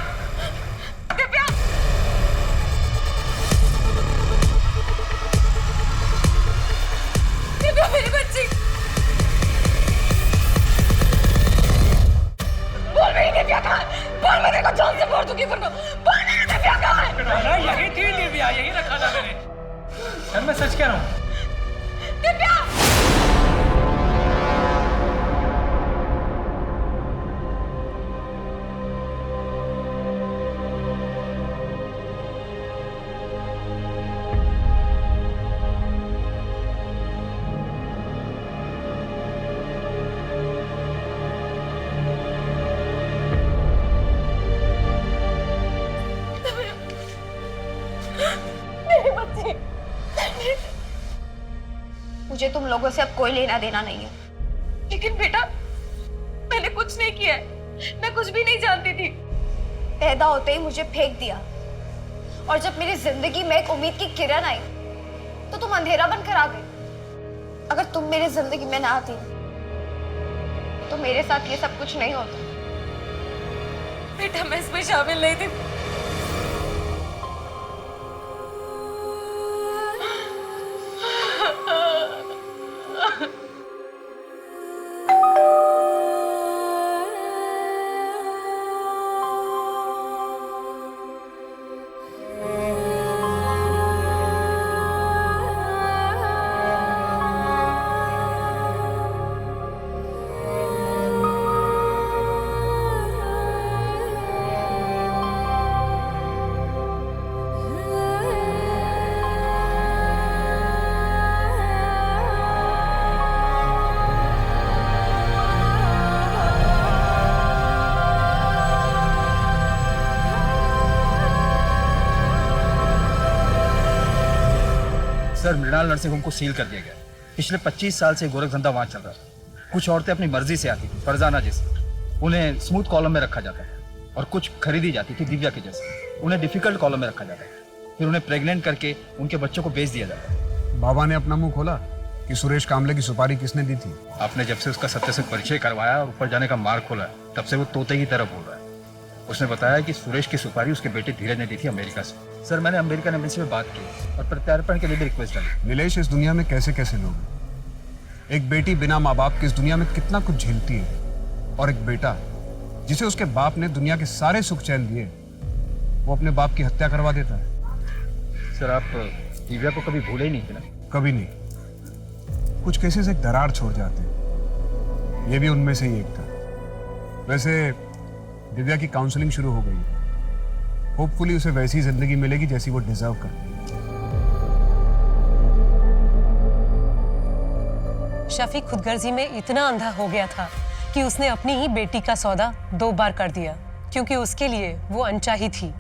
दिव्या, दिव्या मेरी बच्ची। बोल, मेरी दिव्या कहाँ है? बोल, मैं तेरे को जान से मार दूंगी वरना। बोल, मेरी दिव्या कहाँ है? यही थी दिव्या, यही रखा था मैंने। सर, मैं सच कह रहा हूँ। दिव्या! मुझे तुम लोगों से अब कोई लेना देना नहीं है। लेकिन बेटा, मैंने कुछ नहीं किया है, मैं कुछ भी नहीं जानती थी। पैदा होते ही मुझे फेंक दिया, और जब मेरी जिंदगी में एक उम्मीद की किरण आई तो तुम अंधेरा बनकर आ गई। अगर तुम मेरी जिंदगी में ना आती तो मेरे साथ ये सब कुछ नहीं होता। बेटा, मैं इसमें शामिल नहीं थी। सर, मृणाल नर्सिंग होम को सील कर दिया गया। पिछले 25 साल से गोरख धंधा वहाँ चल रहा था। कुछ औरतें अपनी मर्जी से आती थी, फरजाना जैसे, उन्हें स्मूथ कॉलम में रखा जाता था, और कुछ खरीदी जाती थी दिव्या के जैसे, उन्हें डिफिकल्ट कॉलम में रखा जाता था। फिर उन्हें प्रेग्नेंट करके उनके बच्चों को बेच दिया जाता है। बाबा ने अपना मुंह खोला कि सुरेश कामले की सुपारी किसने दी थी। आपने जब से उसका सत्य से परिचय करवाया और ऊपर जाने का मार्ग खोला, तब से वो तोते की तरह बोल रहा है। उसने बताया कि सुरेश की सुपारी उसके बेटे धीरज ने दी थी अमेरिका से। सर, मैंने अमेरिकन एम्बेसी में बात की और प्रत्यार्पण के लिए भी रिक्वेस्ट डाली। नीलेश, इस दुनिया में कैसे कैसे लोग हैं। एक बेटी बिना माँ बाप के इस दुनिया में कितना कुछ झेलती है, और एक बेटा जिसे उसके बाप ने दुनिया के सारे सुख चैन दिए, वो अपने बाप की हत्या करवा देता है। सर, आप दिव्या को कभी भूले ही नहीं थे ना? कभी नहीं। कुछ केसेस एक दरार छोड़ जाते हैं, ये भी उनमें से ही एक था। वैसे दिव्या की काउंसलिंग शुरू हो गई है। होपफुली उसे वैसी जिंदगी मिलेगी जैसी वो डिजर्व करती है। शफीक खुदगर्जी में इतना अंधा हो गया था कि उसने अपनी ही बेटी का सौदा 2 बार कर दिया, क्योंकि उसके लिए वो अनचाही थी।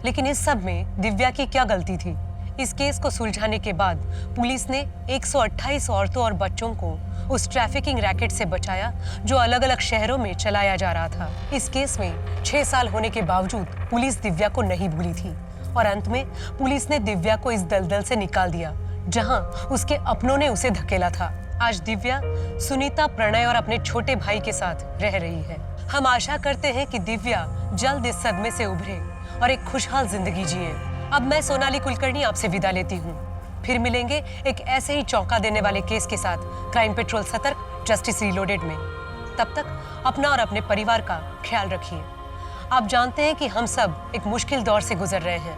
लेकिन इस सब में दिव्या की क्या गलती थी? इस केस को सुलझाने के बाद पुलिस ने 128 औरतों और बच्चों को उस ट्रैफिकिंग रैकेट से बचाया जो अलग अलग शहरों में चलाया जा रहा था। इस केस में 6 साल होने के बावजूद पुलिस दिव्या को नहीं भूली थी, और अंत में पुलिस ने दिव्या को इस दलदल से निकाल दिया जहां उसके अपनों ने उसे धकेला था। आज दिव्या सुनीता, प्रणय और अपने छोटे भाई के साथ रह रही है। हम आशा करते हैं कि दिव्या जल्द इस सदमे से उभरे और एक खुशहाल जिंदगी जिए। अब मैं सोनाली कुलकर्णी आपसे विदा लेती हूँ। फिर मिलेंगे एक ऐसे ही चौंका देने वाले केस के साथ क्राइम पेट्रोल सतर्क, जस्टिस रीलोडेड में। तब तक अपना और अपने परिवार का ख्याल रखिए। आप जानते हैं कि हम सब एक मुश्किल दौर से गुजर रहे हैं।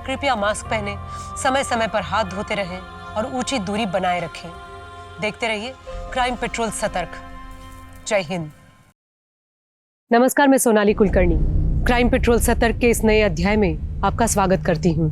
कृपया मास्क पहने, समय समय पर हाथ धोते रहें और उचित दूरी बनाए रखें। देखते रहिए क्राइम पेट्रोल सतर्क। जय हिंद। नमस्कार, मैं सोनाली कुलकर्णी क्राइम पेट्रोल सतर्क के इस नए अध्याय में आपका स्वागत करती हूँ।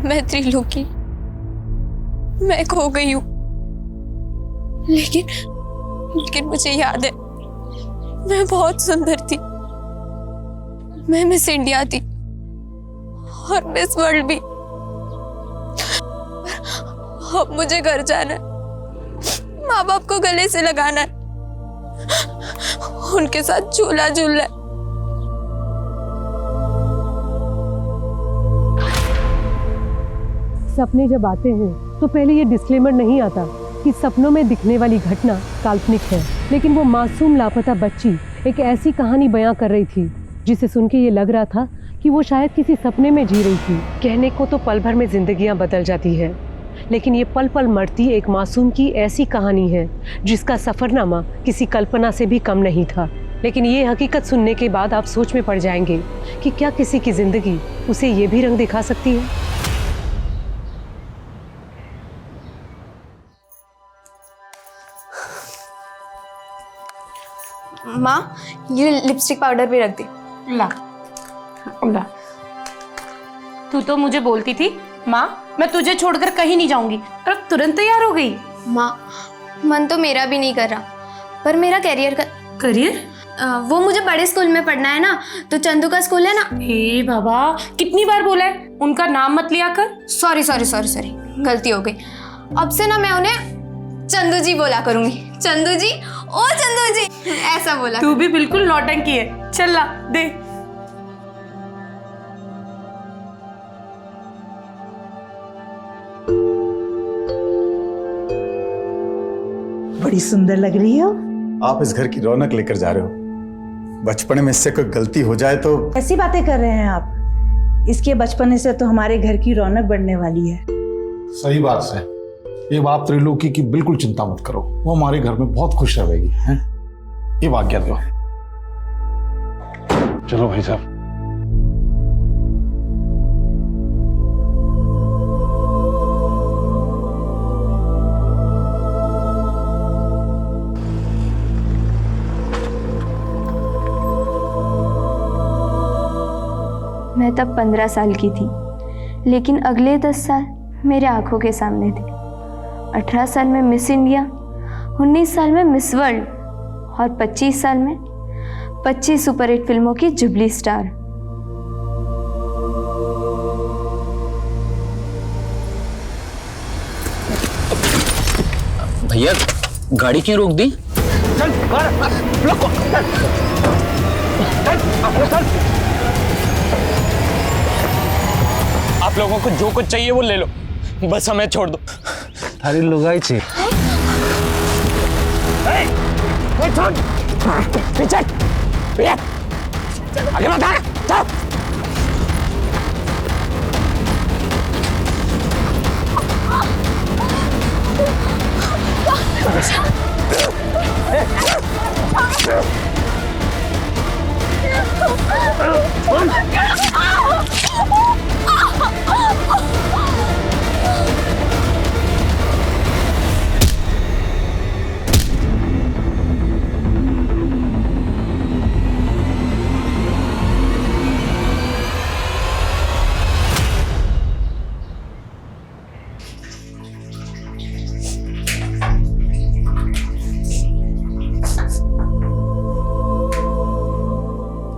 मैं त्रिलोकी, मैं खो गई हूँ, लेकिन मुझे याद है मैं बहुत सुंदर थी। मैं मिस इंडिया थी और मिस वर्ल्ड भी। अब मुझे घर जाना है, माँ बाप को गले से लगाना है, उनके साथ झूला झूलना है। सपने जब आते हैं तो पहले ये डिस्क्लेमर नहीं आता कि सपनों में दिखने वाली घटना काल्पनिक है, लेकिन वो मासूम लापता बच्ची एक ऐसी कहानी बयां कर रही थी जिसे सुन के ये लग रहा था कि वो शायद किसी सपने में जी रही थी। कहने को तो पल भर में जिंदगियां बदल जाती है, लेकिन ये पल पल मरती एक मासूम की ऐसी कहानी है जिसका सफरनामा किसी कल्पना से भी कम नहीं था। लेकिन ये हकीकत सुनने के बाद आप सोच में पड़ जाएंगे कि क्या किसी की जिंदगी उसे ये भी रंग दिखा सकती है। माँ, ये लिपस्टिक पाउडर भी रख दी। ला ला। तू तो मुझे बोलती थी माँ मैं तुझे छोड़कर कहीं नहीं जाऊंगी। और अब तुरंत तैयार हो गई। माँ, मन तो मेरा भी नहीं कर रहा, पर मेरा करियर वो मुझे बड़े स्कूल में पढ़ना है ना, तो चंदू का स्कूल है ना। हे बाबा, कितनी बार बोला है उनका नाम मत लिया कर। सॉरी, गलती हो गई। अब से ना मैं उन्हें चंदू जी बोला करूंगी। चंदू जी, ओ चंदू जी, ऐसा बोला। तू भी बिल्कुल नौटंकी है। चल ला दे। बड़ी सुंदर लग रही हो। आप इस घर की रौनक लेकर जा रहे हो। बचपन में इससे कोई गलती हो जाए तो। ऐसी बातें कर रहे हैं आप? इसके बचपने से तो हमारे घर की रौनक बढ़ने वाली है। सही बात है। ये बात त्रिलोकी की बिल्कुल चिंता मत करो, वो हमारे घर में बहुत खुश रहेगी। हैं? ये आज्ञा दो। चलो भाई साहब। मैं तब 15 साल की थी, लेकिन अगले 10 साल मेरे आंखों के सामने थे। 18 साल में मिस इंडिया, 19 साल में मिस वर्ल्ड और 25 साल में 25 सुपरहिट फिल्मों की जुबली स्टार। भैया, गाड़ी क्यों रोक दी? आप लोगों को जो कुछ चाहिए वो ले लो, बस हमें छोड़ दो। थारी लुगाई चाहिए। पीछे आगे मत आ, चल।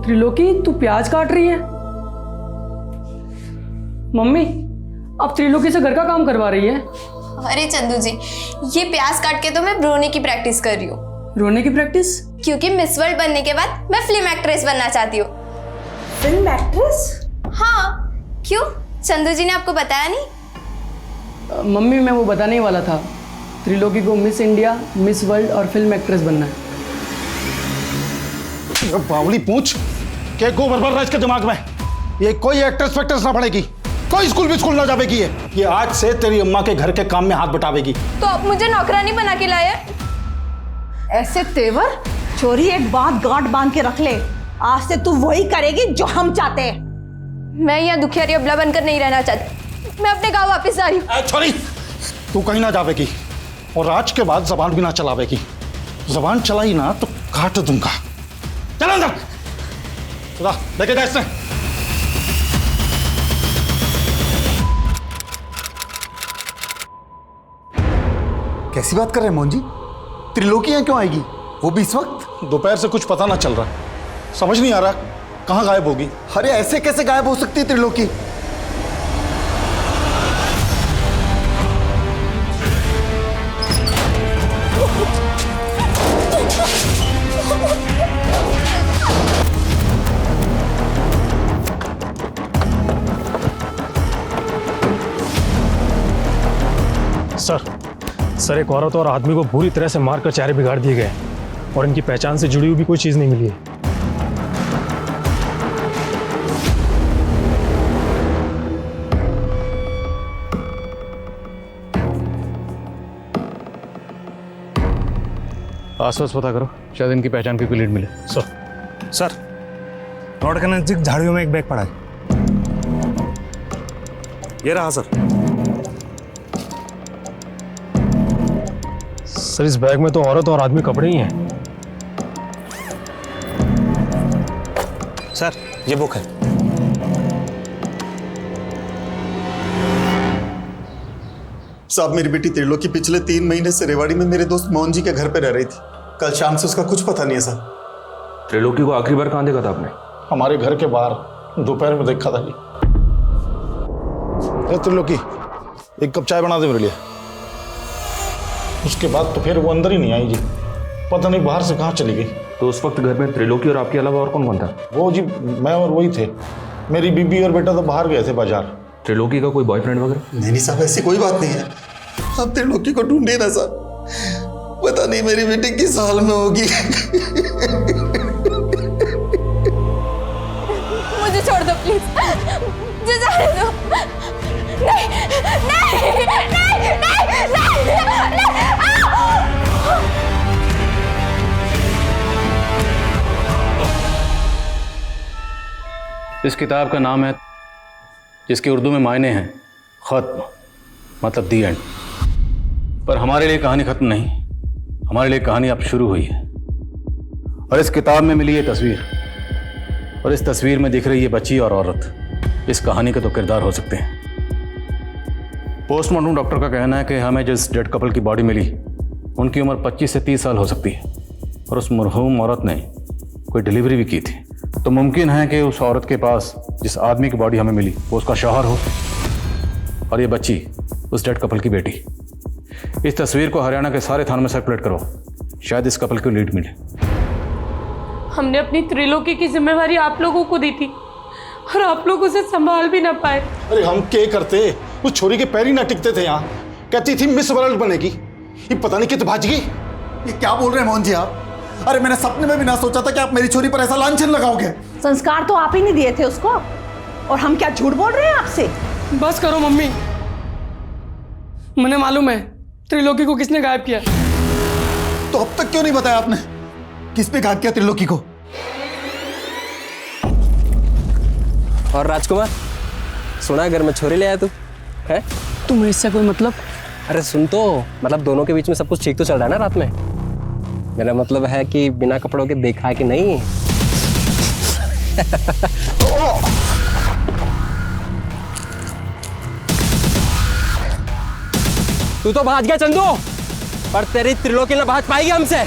त्रिलोकी, तू प्याज काट रही है? मम्मी, अब त्रिलोकी से घर का काम करवा रही है? अरे चंदू जी, ये प्याज काट के तो मैं रोने की प्रैक्टिस कर रही हूँ। रोने की प्रैक्टिस? क्योंकि मिस वर्ल्ड बनने के बाद मैं फिल्म एक्ट्रेस बनना चाहती हूँ। Film actress? हाँ, क्यों? चंदू जी ने आपको बताया नहीं? मम्मी, मैं वो बताने ही वाला था। त्रिलोकी को मिस इंडिया, मिस वर्ल्ड और फिल्म एक्ट्रेस बनना है। बावली पूछ के गो बरबर रहा इसके दिमाग में। ये कोई एक्ट्रेस फैक्ट्रेस ना पड़ेगी, कोई स्कूल भी स्कूल ना जावेगी। ये आज से तेरी अम्मा के घर के काम में हाथ बटावेगी। तो आप मुझे नौकरानी बना के लाए? ऐसे तेवर चोरी एक बात गांठ बांध के रख ले, आज से तू वही करेगी जो हम चाहते हैं। मैं यहाँ दुखियारी अबला बनकर नहीं रहना चाहती। मैं अपने गांव वापस जा रही हूँ। छोरी, तू कहीं ना जावेगी और आज के बाद जबान भी ना चलावेगी। जबान चलाई ना तो काट दूंगा। चल अंदर, लेके जा इसने। कैसी बात कर रहे हैं मोहन जी? त्रिलोकी यहाँ क्यों आएगी, वो भी इस वक्त? दोपहर से कुछ पता ना चल रहा, समझ नहीं आ रहा कहाँ गायब होगी। अरे ऐसे कैसे गायब हो सकती है त्रिलोकी? सर, एक औरत और आदमी को बुरी तरह से मारकर चेहरे बिगाड़ दिए गए और इनकी पहचान से जुड़ी हुई भी कोई चीज नहीं मिली है। आसपास पता करो, शायद इनकी पहचान की कोई लीड मिले। सर, रोड के नजदीक झाड़ियों में एक बैग पड़ा है। ये रहा सर। सर, इस बैग में तो औरत और आदमी कपड़े ही हैं। सर, ये बुक है। साहब मेरी बेटी त्रिलोकी पिछले 3 महीने से रेवाड़ी में मेरे दोस्त मोहन जी के घर पे रह रही थी। कल शाम से उसका कुछ पता नहीं है साहब। त्रिलोकी को आखिरी बार कहाँ देखा था आपने? हमारे घर के बाहर दोपहर में देखा था जी। त्रिलोकी, एक कप चाय बना दे मेरे लिए। उसके बाद तो फिर वो अंदर ही नहीं आई जी, पता नहीं बाहर से कहाँ चली गई। तो उस वक्त घर में त्रिलोकी और आपके अलावा और कौन कौन था? वो जी मैं और वही थे। मेरी बीबी और बेटा तो बाहर गए थे बाजार। त्रिलोकी का कोई बॉयफ्रेंड वगैरह? नहीं साहब, ऐसी कोई बात नहीं है। आप त्रिलोकी को ढूंढिए ना साहब, पता नहीं मेरी बेटी किस हाल में होगी। मुझे छोड़ दो प्लीज, मुझे जाने दो। नहीं नहीं नहीं नहीं नहीं, नहीं। इस किताब का नाम है, जिसके उर्दू में मायने हैं खत्म, मतलब दी एंड। पर हमारे लिए कहानी खत्म नहीं, हमारे लिए कहानी अब शुरू हुई है। और इस किताब में मिली ये तस्वीर, और इस तस्वीर में दिख रही ये बच्ची और औरत, इस कहानी के तो किरदार हो सकते हैं। पोस्टमार्टम डॉक्टर का कहना है कि हमें जिस डेड कपल की बॉडी मिली उनकी उम्र 25 से 30 साल हो सकती है, और उस मरहूम औरत ने कोई डिलीवरी भी की थी। तो मुमकिन है कि उस औरत के पास जिस आदमी की बॉडी हमें मिली वो उसका शौहर हो, और ये बच्ची उस डेड कपल की बेटी। इस तस्वीर को हरियाणा के सारे थानों में सर्कुलेट करो, शायद इस कपल को लीड मिले। हमने अपनी त्रिलोकी की जिम्मेवारी आप लोगों को दी थी, और आप लोग उसे संभाल भी ना पाए। अरे हम क्या करते, उस छोरी के पैर ही ना टिकते थे। यहाँ कहती थी मिस वर्ल्ड बनेगी, ये पता नहीं कितनी भाज गई। ये क्या बोल रहे हैं मोहन जी आप? अरे मैंने सपने में भी ना सोचा था कि आप मेरी छोरी पर ऐसा लांछन लगाओगे। संस्कार तो आप ही नहीं दिए थे उसको, और हम क्या झूठ बोल रहे हैं आपसे? बस करो मम्मी, मुझे मालूम है त्रिलोकी को किसने गायब किया। तो अब तक क्यों नहीं बताया आपने किसने गायब किया त्रिलोकी को? और राजकुमार, सुना घर में छोरी ले आया तू है? तुम्हें इससे कोई मतलब? अरे सुन तो, मतलब दोनों के बीच में सब कुछ ठीक तो चल रहा है ना रात में? मेरा मतलब है कि बिना कपड़ों के देखा है कि नहीं? तू तो भाग गया चंदू, पर तेरी त्रिलोकी ना भाग पाएगी हमसे।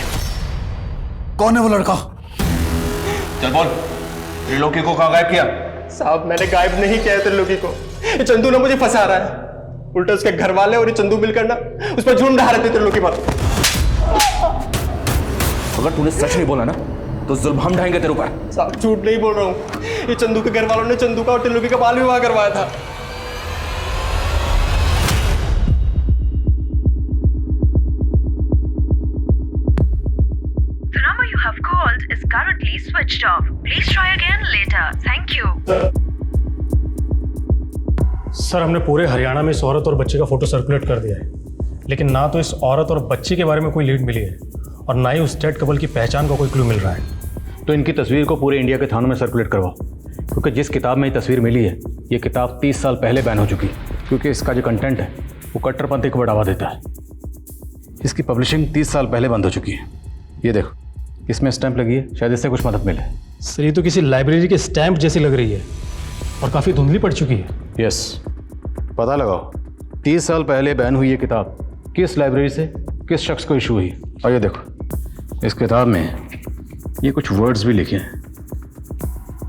कौन है वो लड़का? चल बोल, त्रिलोकी को कहाँ गायब किया? साहब मैंने गायब नहीं किया है त्रिलोकी को, ये चंदू ने मुझे फंसा रहा है। उल्टा उसके घर वाले और ये चंदू मिलकर ना उस पर झूठ ढा रहे थे त्रिलोकी पर। अगर तूने सच नहीं बोला ना तो जुल्म हम ढाएंगे तेरे ऊपर। साहब झूठ नहीं बोल रहा हूँ, ये चंदू के घर वालों ने चंदू का और त्रिलोकी का बाल विवाह करवाया था। The number you have called is currently switched off. Please try again later. Thank you. Sir हमने पूरे हरियाणा में इस औरत और बच्चे का फोटो सर्कुलेट कर दिया है, लेकिन ना तो इस औरत और बच्ची के बारे में कोई लीड मिली है और ना ही उस डेड कपल की पहचान का कोई क्लू मिल रहा है। तो इनकी तस्वीर को पूरे इंडिया के थानों में सर्कुलेट करवाओ, क्योंकि जिस किताब में ये तस्वीर मिली है ये किताब 30 साल पहले बैन हो चुकी है, क्योंकि इसका जो कंटेंट है वो कट्टरपंथी को बढ़ावा देता है। इसकी पब्लिशिंग 30 साल पहले बंद हो चुकी है। ये देखो, इसमें स्टैंप लगी है, शायद इससे कुछ मदद मिले। सर ये तो किसी लाइब्रेरी के स्टैंप जैसी लग रही है और काफ़ी धुंधली पड़ चुकी है। यस, पता लगाओ 30 साल पहले बैन हुई ये किताब किस लाइब्रेरी से किस शख्स को इशू हुई। और ये देखो, इस किताब में ये कुछ वर्ड्स भी लिखे हैं,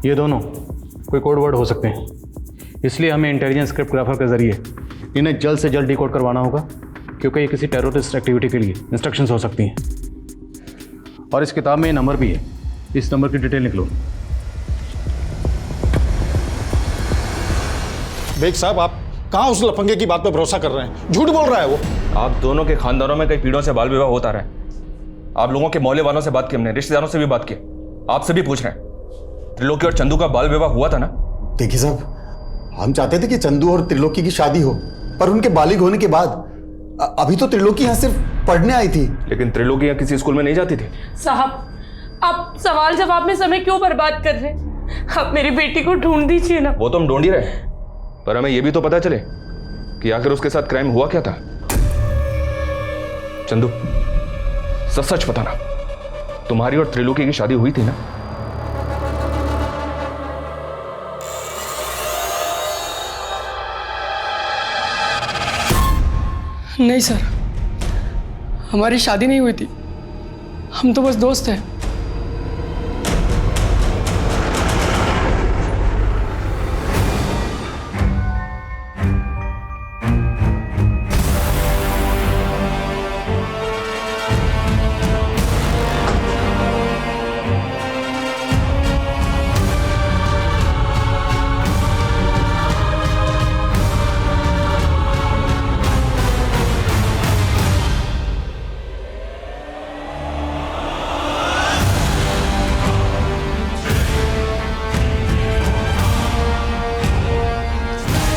ये दोनों कोई कोड वर्ड हो सकते हैं, इसलिए हमें इंटेलिजेंस क्रिप्टोग्राफर के जरिए इन्हें जल्द से जल्द डिकोड करवाना होगा, क्योंकि ये किसी टेररिस्ट एक्टिविटी के लिए इंस्ट्रक्शंस हो सकती हैं। और इस किताब में ये नंबर भी है, इस नंबर की डिटेल निकलो। बेग साहब आप कहाँ उस लफंगे की बात पे भरोसा कर रहे हैं? झूठ बोल रहा है वो। आप दोनों के खानदानों में कई पीढ़ियों से बाल विवाह होता रहा है। आप लोगों के मोहल्ले वालों से बात की, हमने रिश्तेदारों से भी बात की, आपसे भी पूछ रहे हैं। त्रिलोकी और चंदू का बाल विवाह हुआ था ना? देखिए साहब, हम चाहते थे कि चंदू और त्रिलोकी की शादी हो, पर उनके बालिग होने के बाद अभी तो त्रिलोकी यहाँ सिर्फ पढ़ने आई थी। लेकिन त्रिलोकी यहाँ किसी स्कूल में नहीं जाती थी। साहब आप सवाल जवाब में समय क्यों बर्बाद कर रहे हैं? आप मेरी बेटी को ढूंढ दीजिए ना। वो तो हम ढूंढ ही रहे, पर हमें यह भी तो पता चले कि आखिर उसके साथ क्राइम हुआ क्या था। चंदू सच सच बताना, तुम्हारी और त्रिलोकी की शादी हुई थी ना? नहीं सर, हमारी शादी नहीं हुई थी, हम तो बस दोस्त हैं।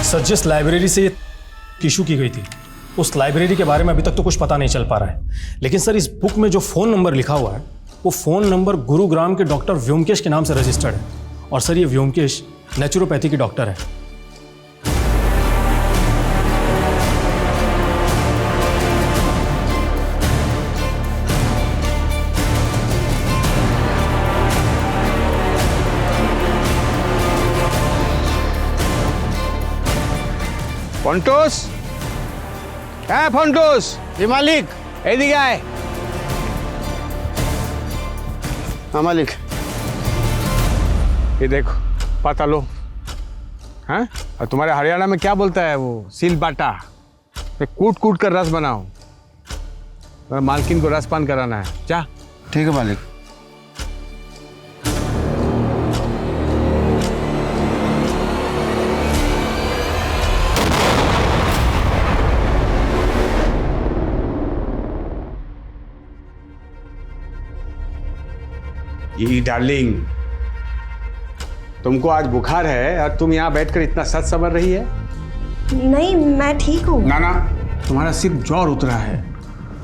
सर, जिस लाइब्रेरी से ये इशू की गई थी उस लाइब्रेरी के बारे में अभी तक तो कुछ पता नहीं चल पा रहा है। लेकिन सर, इस बुक में जो फ़ोन नंबर लिखा हुआ है वो फ़ोन नंबर गुरुग्राम के डॉक्टर व्योमकेश के नाम से रजिस्टर्ड है। और सर, ये व्योमकेश नेचुरोपैथी के डॉक्टर है। ফন্টোস, হ্যাঁ ফন্টোস, জি মালিক, এদিকে আয়। हाँ मालिक, ये देखो पता लो। हाँ, और तुम्हारे हरियाणा में क्या बोलता है वो, सील बाटा। कूट कूट कर रस बनाओ, मालकिन को रसपान कराना है। जा। ठीक है मालिक। ये डार्लिंग, तुमको आज बुखार है और तुम यहाँ बैठकर इतना सच समझ रही है? नहीं, मैं ठीक हूँ। ना ना, तुम्हारा सिर्फ ज्वर उतरा है,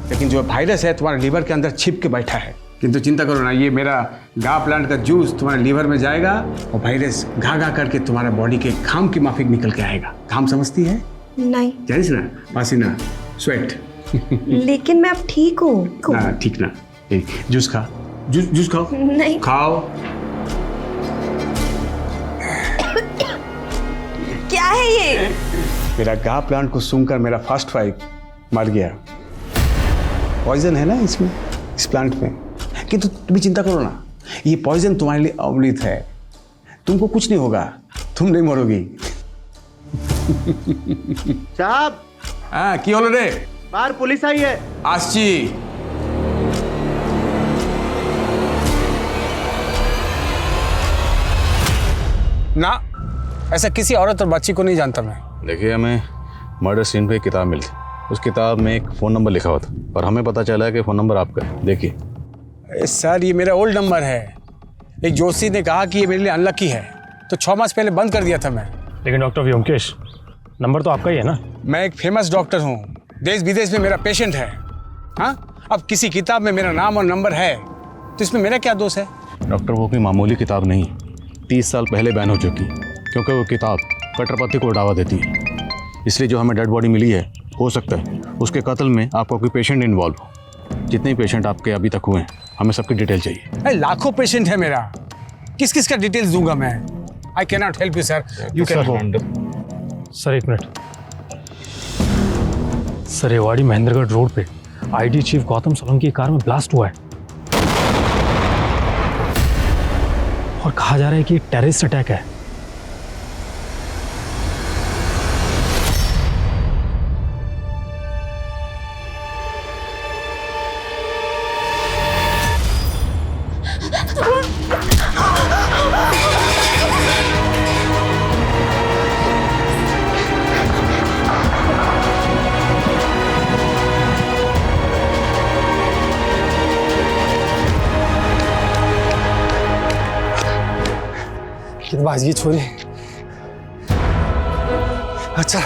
लेकिन जो वायरस है तुम्हारे लीवर के अंदर छिप के बैठा है। किंतु चिंता करो ना, ये मेरा गा प्लांट का जूस तुम्हारे लीवर में जाएगा और वायरस घा घा करके तुम्हारा बॉडी के घाम की माफिक निकल के आएगा। घाम समझती है? नहीं। जानिस ना, पसीना, स्वेट। लेकिन मैं अब ठीक हूँ। ना ठीक ना, जूस खा, जूस खाओ। नहीं। खाओ। क्या है ये? मेरा गा प्लांट को सूंघकर मेरा फर्स्ट वाइफ मर गया। पॉइजन है ना इसमें, इस प्लांट में। किंतु तुम भी चिंता करो ना, ये पॉइजन तुम्हारे लिए अमृत है। तुमको कुछ नहीं होगा, तुम नहीं मरोगी। साहब। हाँ, की होलो रे? बाहर पुलिस आई है। आसची। ना, ऐसा किसी औरत और बच्ची को नहीं जानता मैं। देखिए, हमें मर्डर सीन पे एक किताब मिली, उस किताब में एक फ़ोन नंबर लिखा हुआ था और हमें पता चला है कि फ़ोन नंबर आपका है। देखिए सर, ये मेरा ओल्ड नंबर है। एक जोशी ने कहा कि ये मेरे लिए अनलकी है, तो 6 मास पहले बंद कर दिया था मैं। लेकिन डॉक्टर व्योमकेश, नंबर तो आपका ही है ना? मैं एक फेमस डॉक्टर हूँ, देश विदेश में मेरा पेशेंट है। हाँ, अब किसी किताब में मेरा नाम और नंबर है तो इसमें मेरा क्या दोष है? डॉक्टर, वो कोई मामूली किताब नहीं, 30 साल पहले बैन हो चुकी, क्योंकि वो किताब कट्टरपंथी को बढ़ावा देती है। इसलिए जो हमें डेड बॉडी मिली है, हो सकता है उसके कत्ल में आपका कोई पेशेंट इन्वॉल्व हो। जितने पेशेंट आपके अभी तक हुए हैं, हमें सबकी डिटेल चाहिए। लाखों पेशेंट है मेरा, किस किस का डिटेल्स दूंगा मैं? I can not help you sir, you can go. Sir, एक minute. Sir, Rewari Mahendragarh road पे आईडी चीफ गौतम सोलंकी की कार में ब्लास्ट हुआ है और कहा जा रहा है कि टेररिस्ट अटैक है। बाजी छोरी। अच्छा,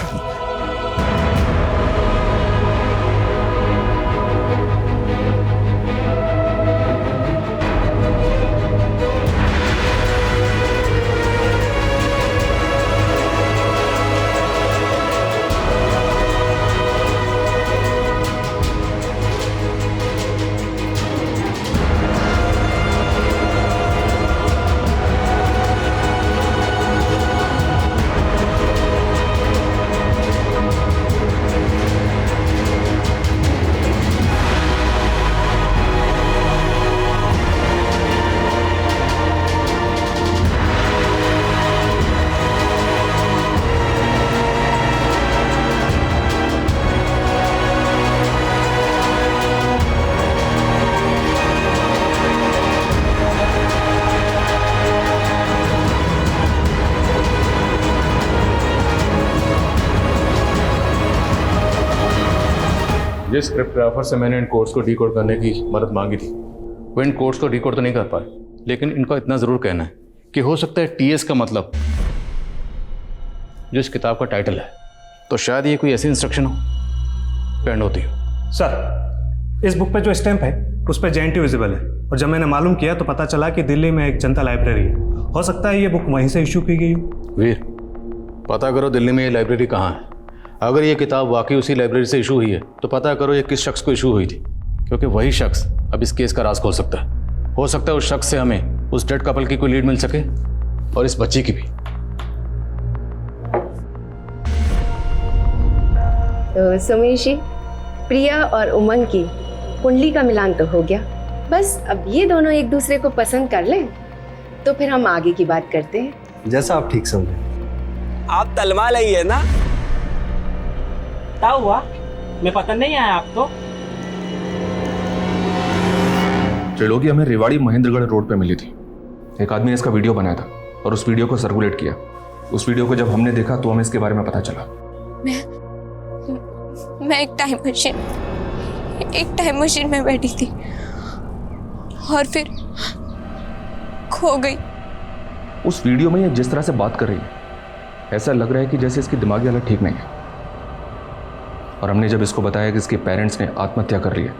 जिस क्रिप्टोग्राफर से मैंने इन कोड्स को डिकोड करने की मदद मांगी थी वो इन कोड्स को डिकोड तो नहीं कर पाए, लेकिन इनका इतना ज़रूर कहना है कि हो सकता है टीएस का मतलब जो इस किताब का टाइटल है, तो शायद ये कोई ऐसी इंस्ट्रक्शन हो पेंड होती हो। सर, इस बुक पे जो स्टैंप है उस पर JNT विजिबल है, और जब मैंने मालूम किया तो पता चला कि दिल्ली में एक जनता लाइब्रेरी है। हो सकता है ये बुक वहीं से इशू की गई हो। वीर, पता करो दिल्ली में ये लाइब्रेरी कहाँ है। अगर ये किताब वाकई उसी लाइब्रेरी से इशू हुई है तो पता करो ये किस शख्स को इशू हुई थी, क्योंकि वही शख्स अब इस केस का राज खोल सकता है। हो सकता है उस शख्स से हमें उस डेड कपल की कोई लीड मिल सके और इस बच्ची की भी। तो सुमेश जी, प्रिया और उमंग की कुंडली का मिलान तो हो गया, बस अब ये दोनों एक दूसरे को पसंद कर लें तो फिर हम आगे की बात करते हैं। जैसा आप ठीक समझे। आप तलवा लाई है ना? क्या हुआ? मैं पता नहीं आया आप तो। त्रिलोकी हमें रेवाड़ी महेंद्रगढ़ रोड पे मिली थी। एक आदमी ने इसका वीडियो बनाया था और उस वीडियो को सर्कुलेट किया। उस वीडियो को जब हमने देखा तो हमें इसके बारे में पता चला। मैं एक टाइम मशीन में बैठी थी और फिर खो गई। उस वीडियो में ये जिस तरह से बात कर रही है, ऐसा लग रहा है कि जैसे इसकी दिमागी हालत ठीक नहीं है। और हमने जब इसको बताया कि इसके पेरेंट्स ने आत्महत्या कर ली है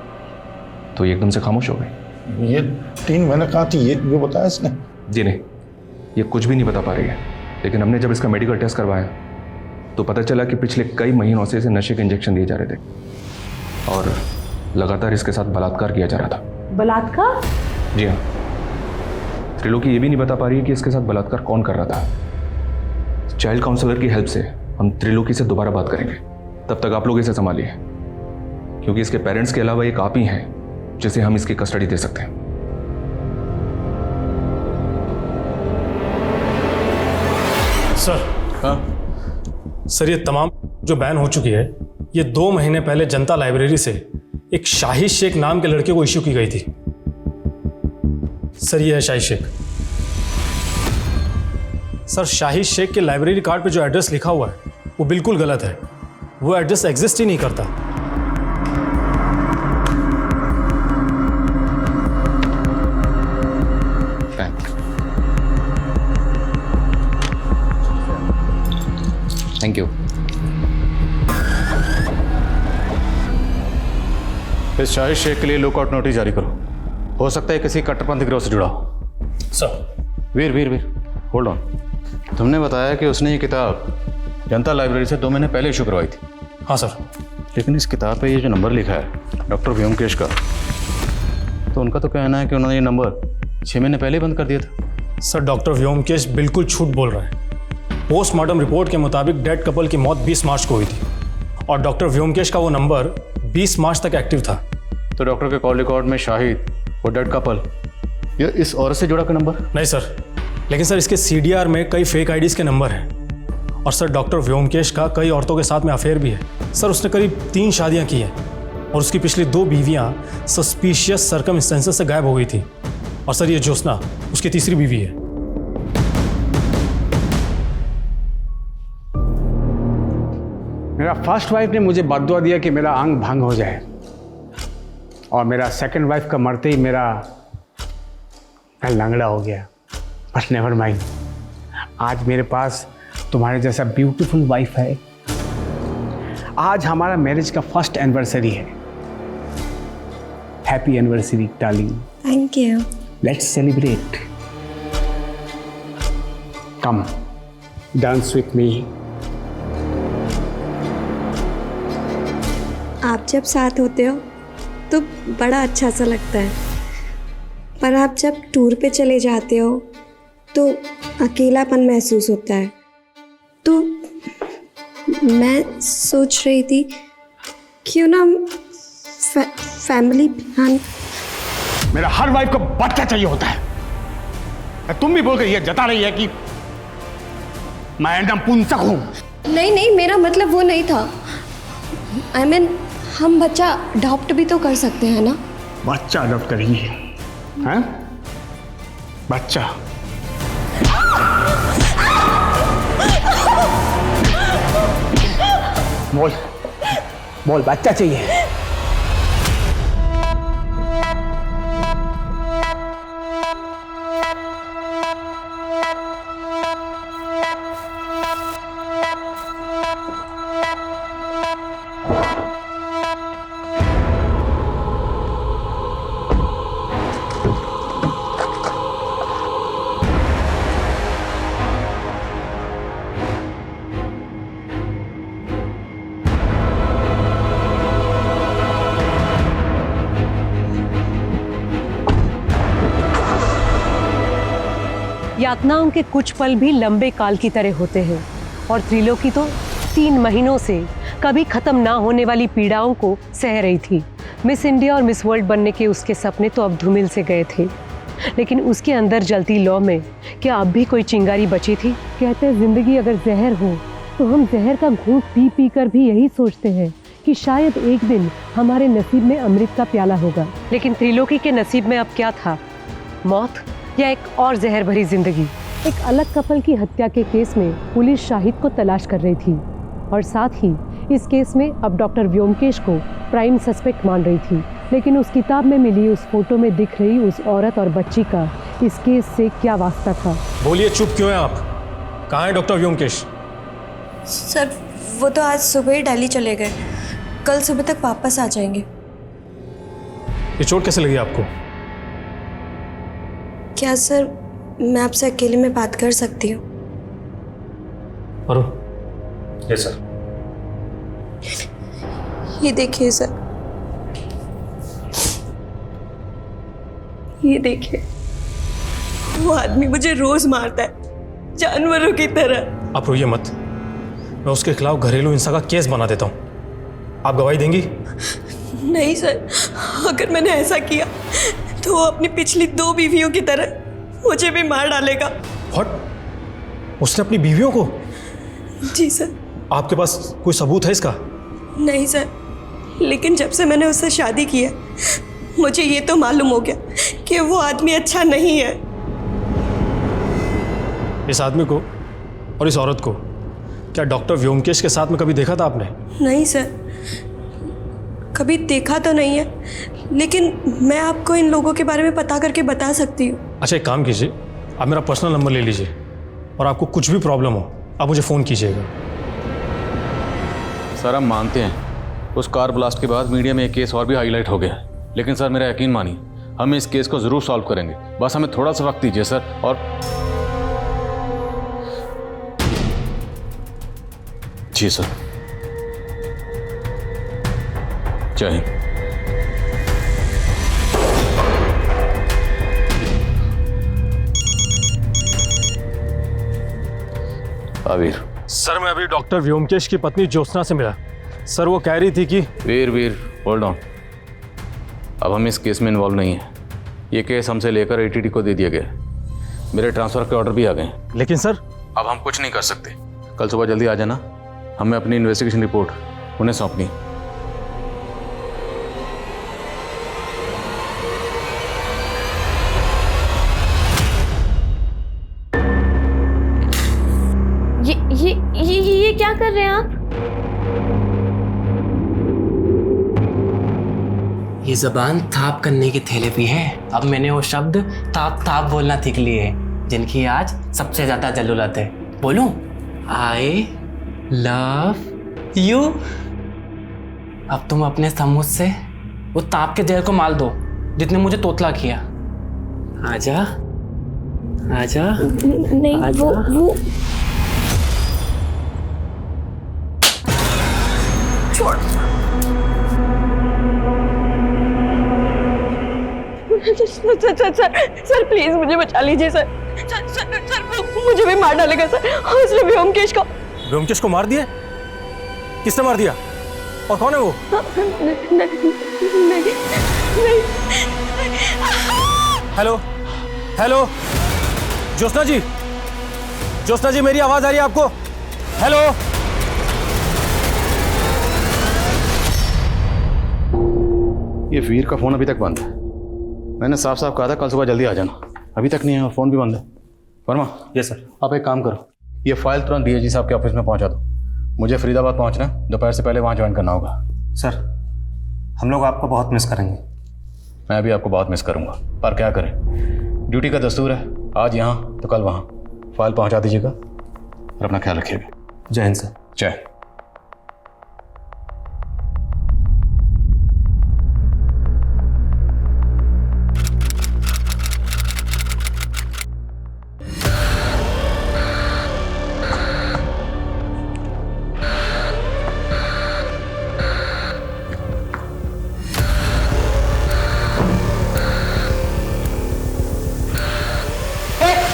तो ये एकदम से खामोश हो गई। ये 3 महीने कहाँ थी ये बताया इसने? जी नहीं, ये कुछ भी नहीं बता पा रही है। लेकिन हमने जब इसका मेडिकल टेस्ट करवाया तो पता चला कि पिछले कई महीनों से इसे नशे के इंजेक्शन दिए जा रहे थे और लगातार इसके साथ बलात्कार किया जा रहा था। बलात्कार? जी हाँ। त्रिलोकी ये भी नहीं बता पा रही है कि इसके साथ बलात्कार कौन कर रहा था। चाइल्ड काउंसलर की हेल्प से हम त्रिलोकी से दोबारा बात करेंगे। तब तक आप लोग इसे संभालिए, क्योंकि इसके पेरेंट्स के अलावा एक आप ही हैं जिसे हम इसकी कस्टडी दे सकते हैं। सर। हाँ सर, ये तमाम जो बैन हो चुकी है ये 2 महीने पहले जनता लाइब्रेरी से एक शाहिद शेख नाम के लड़के को इश्यू की गई थी। सर, ये है शाहिद शेख। सर, शाहिद शेख के लाइब्रेरी कार्ड पे जो एड्रेस लिखा हुआ है वो बिल्कुल गलत है। वो एड्रेस एग्जिस्ट ही नहीं करता। Thank you. इस शाहिद शेख के लिए लुकआउट नोटिस जारी करो। हो सकता है किसी कट्टरपंथी गिरोह से जुड़ा हो। सर। Veer hold on. तुमने बताया कि उसने ये किताब जनता लाइब्रेरी से 2 महीने पहले इशू करवाई थी। हाँ सर। लेकिन इस किताब पे ये जो नंबर लिखा है डॉक्टर व्योमकेश का, तो उनका तो कहना है कि उन्होंने ये नंबर 6 महीने पहले बंद कर दिया था। सर, डॉक्टर व्योमकेश बिल्कुल झूठ बोल रहा है। पोस्टमार्टम रिपोर्ट के मुताबिक डेड कपल की मौत 20 मार्च को हुई थी और डॉक्टर व्योमकेश का वो नंबर 20 मार्च तक एक्टिव था। तो डॉक्टर के कॉल रिकॉर्ड में शाहिद और डेड कपल ये इस औरत से जुड़ा का नंबर? नहीं सर, लेकिन सर इसके CDR में कई फेक आईडीज़ के नंबर हैं। और सर, डॉक्टर व्योमकेश का कई औरतों के साथ में अफेयर भी है। सर, उसने करीब 3 शादियां की हैं और उसकी पिछली 2 बीवियां सस्पिशियस सर्कमस्टेंसेस से गायब हो गई थी। और सर, ये ज्योत्सना उसकी तीसरी बीवी है। मेरा फर्स्ट वाइफ ने मुझे बददुआ दिया कि मेरा अंग भंग हो जाए, और मेरा सेकंड वाइफ का मरते ही मेरा लंगड़ा हो गया। बट नेवर माइंड, आज मेरे पास तुम्हारे जैसा ब्यूटीफुल वाइफ है। आज हमारा मैरिज का फर्स्ट एनिवर्सरी है। Happy anniversary darling. Thank you. Let's celebrate. Come dance with me. आप जब साथ होते हो तो बड़ा अच्छा सा लगता है, पर आप जब टूर पे चले जाते हो तो अकेलापन महसूस होता है। तो मैं सोच रही थी क्यों ना फैमिली प्लान। मेरा हर वाइफ को बच्चा चाहिए होता है। तुम भी बोल कर ये जता रही है कि मैं नपुंसक हूं। नहीं, मेरा मतलब वो नहीं था। I mean, हम बच्चा अडॉप्ट भी तो कर सकते हैं ना। बच्चा अडॉप्ट करेंगे? हैं? बच्चा? बोल बच्चा चाहिए। यातनाओं के कुछ पल भी लंबे काल की तरह होते हैं और त्रिलोकी तो 3 महीनों से कभी खत्म ना होने वाली पीड़ाओं को सह रही थी। मिस इंडिया और मिस वर्ल्ड बनने के उसके सपने तो अब धूमिल से गए थे, लेकिन उसके अंदर जलती लौ में क्या अब भी कोई चिंगारी बची थी? कहते हैं जिंदगी अगर जहर हो तो हम जहर का घूंट पी पी कर भी यही सोचते हैं कि शायद एक दिन हमारे नसीब में अमृत का प्याला होगा। लेकिन त्रिलोकी के नसीब में अब क्या था? मौत या एक और जहर भरी जिंदगी? एक अलग कपल की हत्या के केस में पुलिस शाहिद को तलाश कर रही थी और साथ ही इस केस में अब डॉक्टर व्योमकेश को प्राइम सस्पेक्ट मान रही थी। लेकिन उस किताब में मिली उस फोटो में दिख रही उस औरत और बच्ची का इस केस से क्या वास्ता था? बोलिए, चुप क्यों हैं आप? कहाँ है डॉक्टर व्योमकेश? सर वो तो आज सुबह ही दिल्ली चले गए, कल सुबह तक वापस आ जाएंगे। ये चोट कैसे लगी आपको? क्या सर मैं आपसे अकेले में बात कर सकती हूँ? अरुण। Yes sir. ये देखिए सर, ये देखिए, वो आदमी मुझे रोज मारता है जानवरों की तरह। आप रोइए मत, मैं उसके खिलाफ घरेलू हिंसा का केस बना देता हूँ। आप गवाही देंगी? नहीं सर, अगर मैंने ऐसा किया तो वो अपनी पिछली 2 बीवियों की तरह मुझे भी मार डालेगा। व्हाट? उसने अपनी बीवियों को? जी सर। आपके पास कोई सबूत है इसका? नहीं सर, लेकिन जब से मैंने उससे शादी की है मुझे ये तो मालूम हो गया कि वो आदमी अच्छा नहीं है। इस आदमी को और इस औरत को क्या डॉक्टर व्योमकेश के साथ में कभी देखा था आपने? नहीं सर, कभी देखा तो नहीं है, लेकिन मैं आपको इन लोगों के बारे में पता करके बता सकती हूँ। अच्छा, एक काम कीजिए, आप मेरा पर्सनल नंबर ले लीजिए और आपको कुछ भी प्रॉब्लम हो आप मुझे फ़ोन कीजिएगा। सर हम मानते हैं उस कार ब्लास्ट के बाद मीडिया में एक केस और भी हाईलाइट हो गया, लेकिन सर मेरा यकीन मानिए हम इस केस को ज़रूर सॉल्व करेंगे, बस हमें थोड़ा सा वक्त दीजिए सर। और जी सर, जय हिंद। वीर सर, मैं अभी डॉक्टर व्योमकेश की पत्नी ज्योत्सना से मिला। सर वो कह रही थी कि वीर होल्ड ऑन, अब हम इस केस में इन्वॉल्व नहीं हैं। ये केस हमसे लेकर एटीटी को दे दिया गया, मेरे ट्रांसफ़र के ऑर्डर भी आ गए। लेकिन सर अब हम कुछ नहीं कर सकते, कल सुबह जल्दी आ जाना, हमें अपनी इन्वेस्टिगेशन रिपोर्ट उन्हें सौंपनी। ये क्या कर रहे हैं आप? ये जबान ताप करने की थेरेपी है। अब मैंने वो शब्द ताप ताप बोलना सीख लिए हैं जिनकी आज सबसे ज्यादा जरूरत है। बोलूं? I love you. अब तुम अपने समूह से वो ताप के जहर को माल दो जितने मुझे तोतला किया। आजा आजा। नहीं आजा। वो छोड़। सर प्लीज मुझे बचा लीजिए सर। सर वो मुझे भी मार डालेगा सर। उसने व्योमकेश को मार दिया? किसने मार दिया और कौन है वो? नहीं। हेलो हेलो, ज्योत्सना जी, मेरी आवाज आ रही है आपको? हेलो। ये वीर का फ़ोन अभी तक बंद है। मैंने साफ साफ कहा था कल सुबह जल्दी आ जाना, अभी तक नहीं है और फ़ोन भी बंद है। वर्मा। Yes sir. आप एक काम करो, ये फाइल तुरंत डीएजी साहब के ऑफिस में पहुंचा दो। मुझे फरीदाबाद पहुंचना है, दोपहर से पहले वहां ज्वाइन करना होगा। सर हम लोग आपको बहुत मिस करेंगे। मैं भी आपको बहुत मिस करूंगा, पर क्या करें, ड्यूटी का दस्तूर है, आज यहाँ तो कल वहाँ। फाइल पहुंचा दीजिएगा और अपना ख्याल रखिएगा। जय हिंद सर। जय।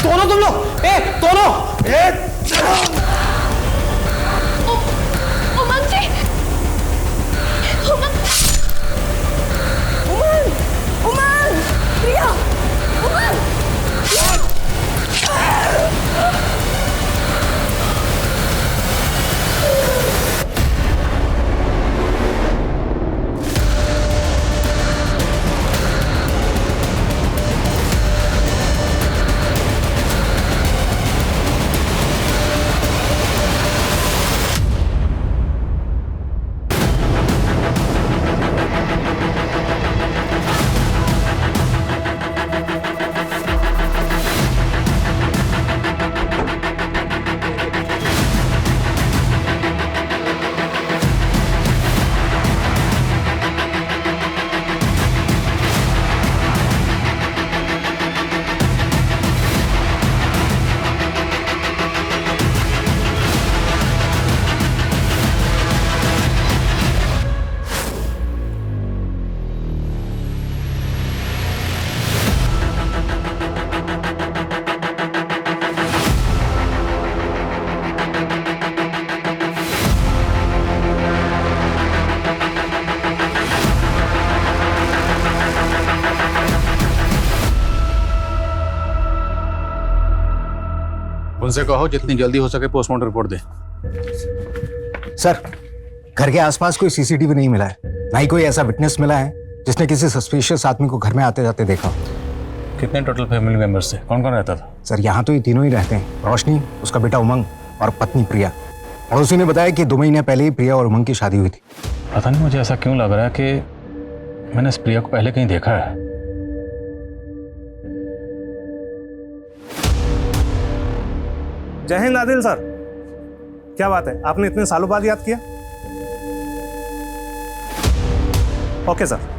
दोनों तुम लोग दोनों उमंग जी, उमंग, प्रिया, उमंग। उनसे कहो जितनी जल्दी हो सके पोस्टमार्टम रिपोर्ट दे। सर, घर के आसपास कोई सीसीटीवी नहीं मिला है, ना ही कोई ऐसा विटनेस मिला है जिसने किसी सस्पिशियस आदमी को घर में आते जाते देखा। कितने टोटल फैमिली मेंबर्स थे? कौन कौन रहता था? सर, यहाँ तो ये तीनों ही रहते हैं, रोशनी, उसका बेटा उमंग और पत्नी प्रिया। पड़ोसी ने बताया कि 2 महीने पहले ही प्रिया और उमंग की शादी हुई थी। पता नहीं मुझे ऐसा क्यों लग रहा है कि मैंने इस प्रिया को पहले कहीं देखा है। जय हिंद आदिल सर, क्या बात है, आपने इतने सालों बाद याद किया। Okay sir.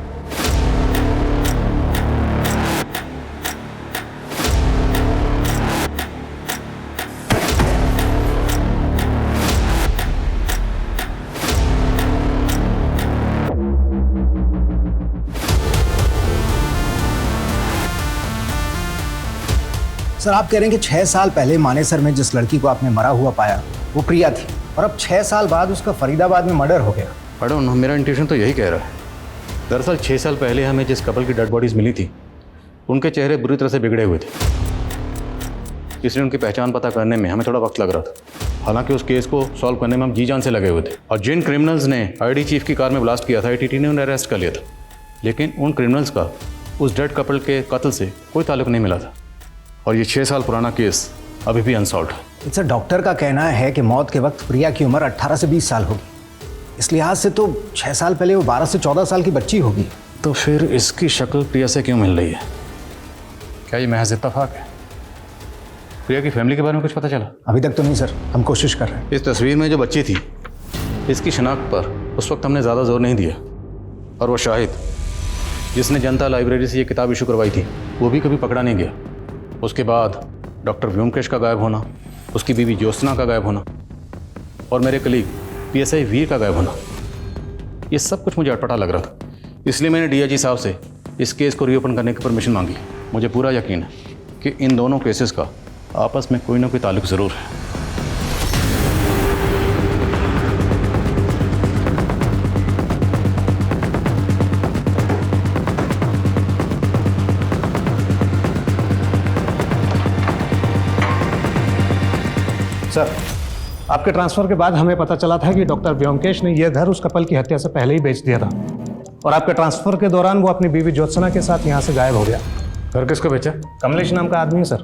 सर, आप कह रहे हैं कि 6 साल पहले मानेसर में जिस लड़की को आपने मरा हुआ पाया वो प्रिया थी, और अब 6 साल बाद उसका फरीदाबाद में मर्डर हो गया। पढ़ो ना, मेरा इंट्यूशन तो यही कह रहा है। दरअसल 6 साल पहले हमें जिस कपल की डेड बॉडीज मिली थी उनके चेहरे बुरी तरह से बिगड़े हुए थे, इसलिए उनकी पहचान पता करने में हमें थोड़ा वक्त लग रहा था। हालांकि उस केस को सॉल्व करने में हम जी जान से लगे हुए थे, और जिन क्रिमिनल्स ने आईडी चीफ की कार में ब्लास्ट किया था ATT ने उन्हें अरेस्ट कर लिया था, लेकिन उन क्रिमिनल्स का उस डेड कपल के कत्ल से कोई ताल्लुक नहीं मिला था, और ये 6 साल पुराना केस अभी भी अनसॉल्व्ड है। सर, डॉक्टर का कहना है कि मौत के वक्त प्रिया की उम्र 18 से 20 साल होगी। इस लिहाज से तो 6 साल पहले वो 12 से 14 साल की बच्ची होगी। तो फिर इसकी शक्ल प्रिया से क्यों मिल रही है? क्या ये महज इत्तेफाक है? प्रिया की फैमिली के बारे में कुछ पता चला? अभी तक तो नहीं सर, हम कोशिश कर रहे हैं। इस तस्वीर में जो बच्ची थी, इसकी शनाख्त पर उस वक्त हमने ज़्यादा जोर नहीं दिया, और वो शाहिद जिसने जनता लाइब्रेरी से ये किताब इशू करवाई थी वो भी कभी पकड़ा नहीं गया। उसके बाद डॉक्टर व्योमकेश का गायब होना, उसकी बीवी ज्योत्सना का गायब होना, और मेरे कलीग PSI वीर का गायब होना, ये सब कुछ मुझे अटपटा लग रहा था। इसलिए मैंने DIG साहब से इस केस को रीओपन करने की परमिशन मांगी। मुझे पूरा यकीन है कि इन दोनों केसेस का आपस में कोई ना कोई ताल्लुक ज़रूर है। सर, आपके ट्रांसफर के बाद हमें पता चला था कि डॉक्टर व्योमकेश ने यह घर उस कपल की हत्या से पहले ही बेच दिया था, और आपके ट्रांसफर के दौरान वो अपनी बीवी ज्योत्सना के साथ यहाँ से गायब हो गया। घर किसको बेचा? कमलेश नाम का आदमी है सर,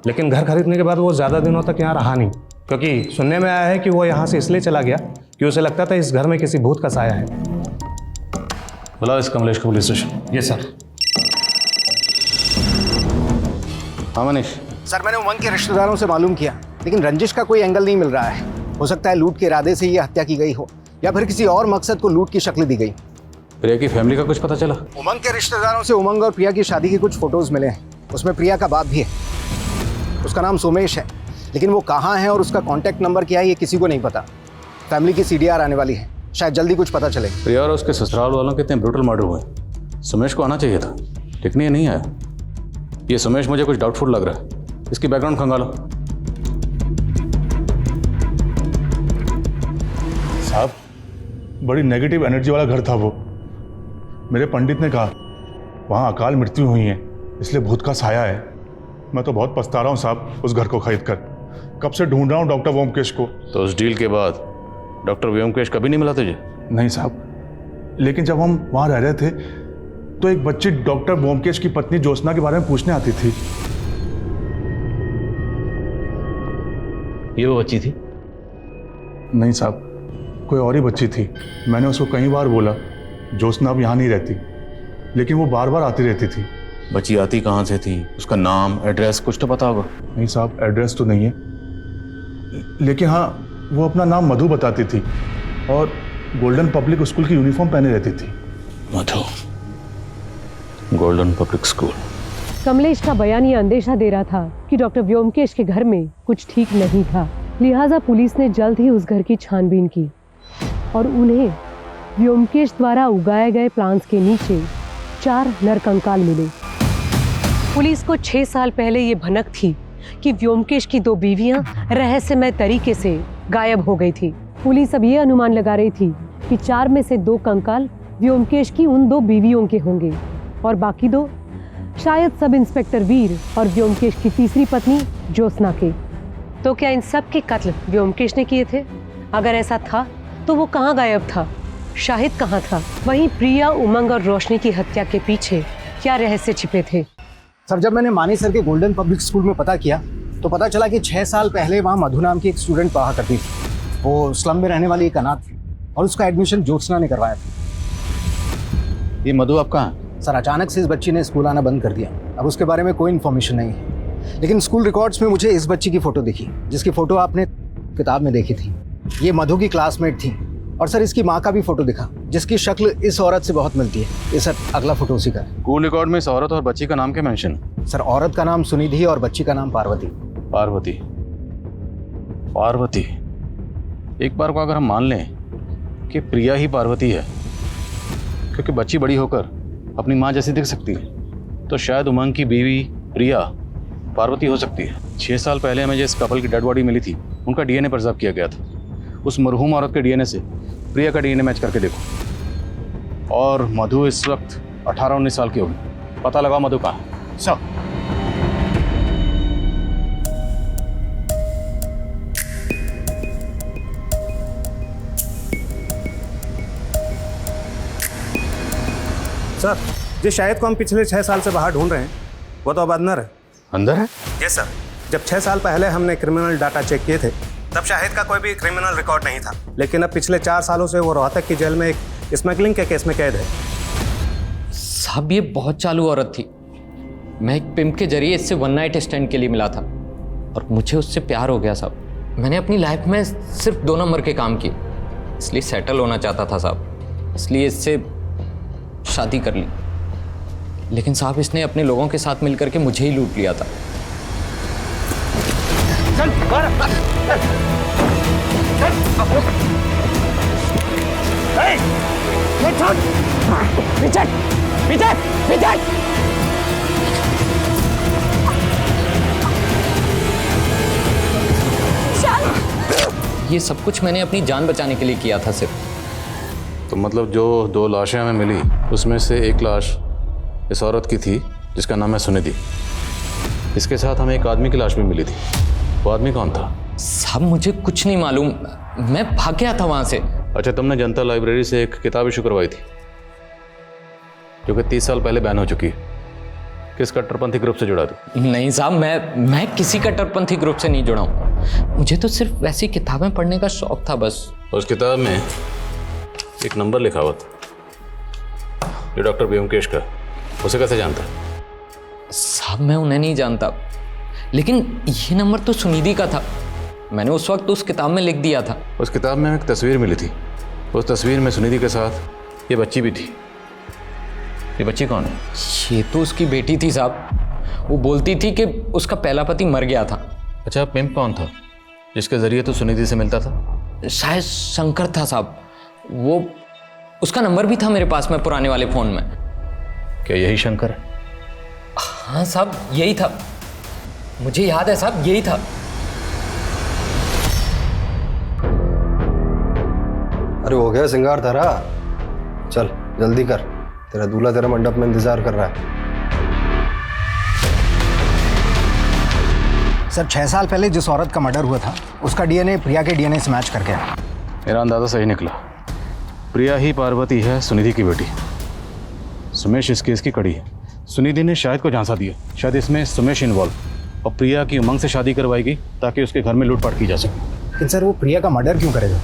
लेकिन घर खरीदने के बाद वो ज़्यादा दिनों तक यहाँ रहा नहीं, क्योंकि सुनने में आया है कि वो यहाँ से इसलिए चला गया कि उसे लगता था इस घर में किसी भूत का साया है। बुला इस कमलेश को पुलिस स्टेशन। Yes sir. हाँ मनीष। सर, मैंने उमंग के रिश्तेदारों से मालूम किया, लेकिन रंजिश का कोई एंगल नहीं मिल रहा है। हो सकता है लूट के इरादे से ये हत्या की गई हो, या फिर किसी और मकसद को लूट की शक्ल दी गई। प्रिया की फैमिली का कुछ पता चला? उमंग के रिश्तेदारों से उमंग और प्रिया की शादी के कुछ फोटोज मिले हैं, उसमें प्रिया का बाप भी है। उसका नाम सोमेश है, लेकिन वो कहाँ है और उसका कॉन्टैक्ट नंबर क्या है ये किसी को नहीं पता। फैमिली की CDR आने वाली है, शायद जल्दी कुछ पता चले। प्रिया और उसके ससुराल वालों के इतने ब्रूटल मर्डर हुए, सोमेश को आना चाहिए था, लेकिन ये नहीं आया। ये सोमेश मुझे कुछ डाउटफुल लग रहा है। इसकी बैकग्राउंड खंगालो। साहब, बड़ी नेगेटिव एनर्जी वाला घर था वो। मेरे पंडित ने कहा वहाँ अकाल मृत्यु हुई है, इसलिए भूत का साया है। मैं तो बहुत पछता रहा हूँ साहब उस घर को खरीद कर। कब से ढूंढ रहा हूँ डॉक्टर व्योमकेश को। तो उस डील के बाद डॉक्टर व्योमकेश कभी नहीं मिला तुझे? नहीं साहब, लेकिन जब हम वहाँ रह रहे थे तो एक बच्ची डॉक्टर व्योमकेश की पत्नी ज्योत्सना के बारे में पूछने आती थी। ये वो बच्ची थी? नहीं साहब, कोई और ही बच्ची थी। मैंने उसको कई बार बोला ज्योत्सना अब यहाँ नहीं रहती, लेकिन वो बार बार आती रहती थी। बच्ची आती कहाँ से थी? उसका नाम, एड्रेस कुछ तो पता होगा? नहीं साहब, एड्रेस तो नहीं है, लेकिन हाँ वो अपना नाम मधु बताती थी और गोल्डन पब्लिक स्कूल की यूनिफॉर्म पहने रहती थी। मधु, गोल्डन पब्लिक स्कूल। कमलेश का बयान ये अंदेशा दे रहा था कि डॉक्टर व्योमकेश के घर में कुछ ठीक नहीं था। लिहाजा पुलिस ने जल्द ही उस घर की छानबीन की और उन्हें व्योमकेश द्वारा उगाए गए प्लांट्स के नीचे 4 नरकंकाल मिले। पुलिस को 6 साल पहले ये भनक थी कि व्योमकेश की 2 बीवियां रहस्यमय तरीके से गायब हो गई थी। पुलिस अब ये अनुमान लगा रही थी कि 4 में से 2 कंकाल व्योमकेश की उन 2 बीवियों के होंगे और बाकी 2 शायद सब इंस्पेक्टर वीर और व्योमकेश की तीसरी पत्नी ज्योत्सना के। तो क्या इन सब के कत्ल व्योमकेश ने किए थे? अगर ऐसा था तो वो कहाँ गायब था? शाहिद कहाँ था? वहीं प्रिया, उमंग और रोशनी की हत्या के पीछे क्या रहस्य छिपे थे? सर, जब मैंने मानी सर के गोल्डन पब्लिक स्कूल में पता किया तो पता चला कि 6 साल पहले वहाँ मधु नाम की एक स्टूडेंट पढ़ा करती थी। वो स्लम में रहने वाली एक अनाथ थी और उसका एडमिशन ज्योत्सना ने करवाया था। ये मधु आप कहाँ? सर, अचानक से इस बच्ची ने स्कूल आना बंद कर दिया। अब उसके बारे में कोई इन्फॉर्मेशन नहीं है, लेकिन स्कूल रिकॉर्ड्स में मुझे इस बच्ची की फ़ोटो दिखी, जिसकी फ़ोटो आपने किताब में देखी थी। ये मधु की क्लासमेट थी। और सर, इसकी माँ का भी फ़ोटो दिखा, जिसकी शक्ल इस औरत से बहुत मिलती है। ये सर अगला फ़ोटो उसी का है। स्कूल रिकॉर्ड में इस औरत और बच्ची का नाम क्या मेंशन? सर, औरत का नाम सुनिधि और बच्ची का नाम पार्वती। पार्वती। पार्वती। एक बार को अगर हम मान लें कि प्रिया ही पार्वती है, क्योंकि बच्ची बड़ी होकर अपनी माँ जैसी दिख सकती है, तो शायद उमंग की बीवी प्रिया पार्वती हो सकती है। 6 साल पहले हमें जिस कपल की डेड बॉडी मिली थी, उनका डीएनए प्रिजर्व किया गया था। उस मरहूम औरत के डीएनए से प्रिया का डीएनए मैच करके देखो। और मधु इस वक्त 18-19 साल की होगी। पता लगाओ मधु कहाँ है। सर, सर, जिस शाहिद को हम पिछले 6 साल से बाहर ढूंढ रहे हैं वो तो अब अंदर है। अंदर है? Yes sir. जब 6 साल पहले हमने क्रिमिनल डाटा चेक किए थे तब शाहिद का कोई भी क्रिमिनल रिकॉर्ड नहीं था, लेकिन अब पिछले 4 सालों से वो रोहतक की जेल में एक स्मगलिंग के केस में कैद है। साहब, ये बहुत चालू औरत थी। मैं एक पिम्प के जरिए इससे 1 नाइट स्टैंड के लिए मिला था और मुझे उससे प्यार हो गया साहब। मैंने अपनी लाइफ में सिर्फ 2 नंबर के काम किए, इसलिए सेटल होना चाहता था साहब, इसलिए इससे शादी कर ली। लेकिन साहब, इसने अपने लोगों के साथ मिलकर के मुझे ही लूट लिया था। चल, ये सब कुछ मैंने अपनी जान बचाने के लिए किया था सिर्फ। तो मतलब जो 2 लाशें हमें मिली उसमें से एक लाश इस औरत की थी जिसका नाम है सुनिधि। इसके साथ हमें एक आदमी की लाश भी मिली थी। वो आदमी कौन था? साहब, मुझे कुछ नहीं मालूम, मैं भाग गया था वहां से। अच्छा, तुमने जनता लाइब्रेरी से एक किताब इशू करवाई थी जो कि 30 साल पहले बैन हो चुकी है। किस कट्टरपंथी ग्रुप से जुड़ा था? नहीं साहब, मैं किसी कट्टरपंथी ग्रुप से नहीं जुड़ा हूँ। मुझे तो सिर्फ वैसी किताबें पढ़ने का शौक था बस। उस किताब में एक नंबर लिखा हुआ था जो डॉक्टर व्योमकेश का। उसे कैसे जानता? साहब, मैं उन्हें नहीं जानता, लेकिन ये नंबर तो सुनिधि का था। मैंने उस वक्त उस किताब में लिख दिया था। उस किताब में एक तस्वीर मिली थी। उस तस्वीर में सुनिधि के साथ ये बच्ची भी थी। ये बच्ची कौन है? ये तो उसकी बेटी थी साहब। वो बोलती थी कि उसका पहला पति मर गया था। अच्छा, पिंप कौन था जिसके जरिए तो सुनिधि से मिलता था? शायद शंकर था साहब। वो उसका नंबर भी था मेरे पास में पुराने वाले फ़ोन में। क्या यही शंकर है? हाँ साहब, यही था। मुझे याद है साहब, यही था। अरे हो गया सिंगार तारा, चल जल्दी कर, तेरा दूल्हा तेरा मंडप में इंतजार कर रहा है। सर 6 साल पहले जिस औरत का मर्डर हुआ था उसका डीएनए प्रिया के डीएनए से मैच करके आया। मेरा अंदाजा सही निकला। प्रिया ही पार्वती है सुनिधि की बेटी। सुमेश इस केस की कड़ी है। सुनिधि ने शायद को झांसा दिया, शायद इसमें सुमेश इन्वॉल्व, और प्रिया की उमंग से शादी करवाएगी ताकि उसके घर में लूटपाट की जा सके। लेकिन सर वो प्रिया का मर्डर क्यों करेगा?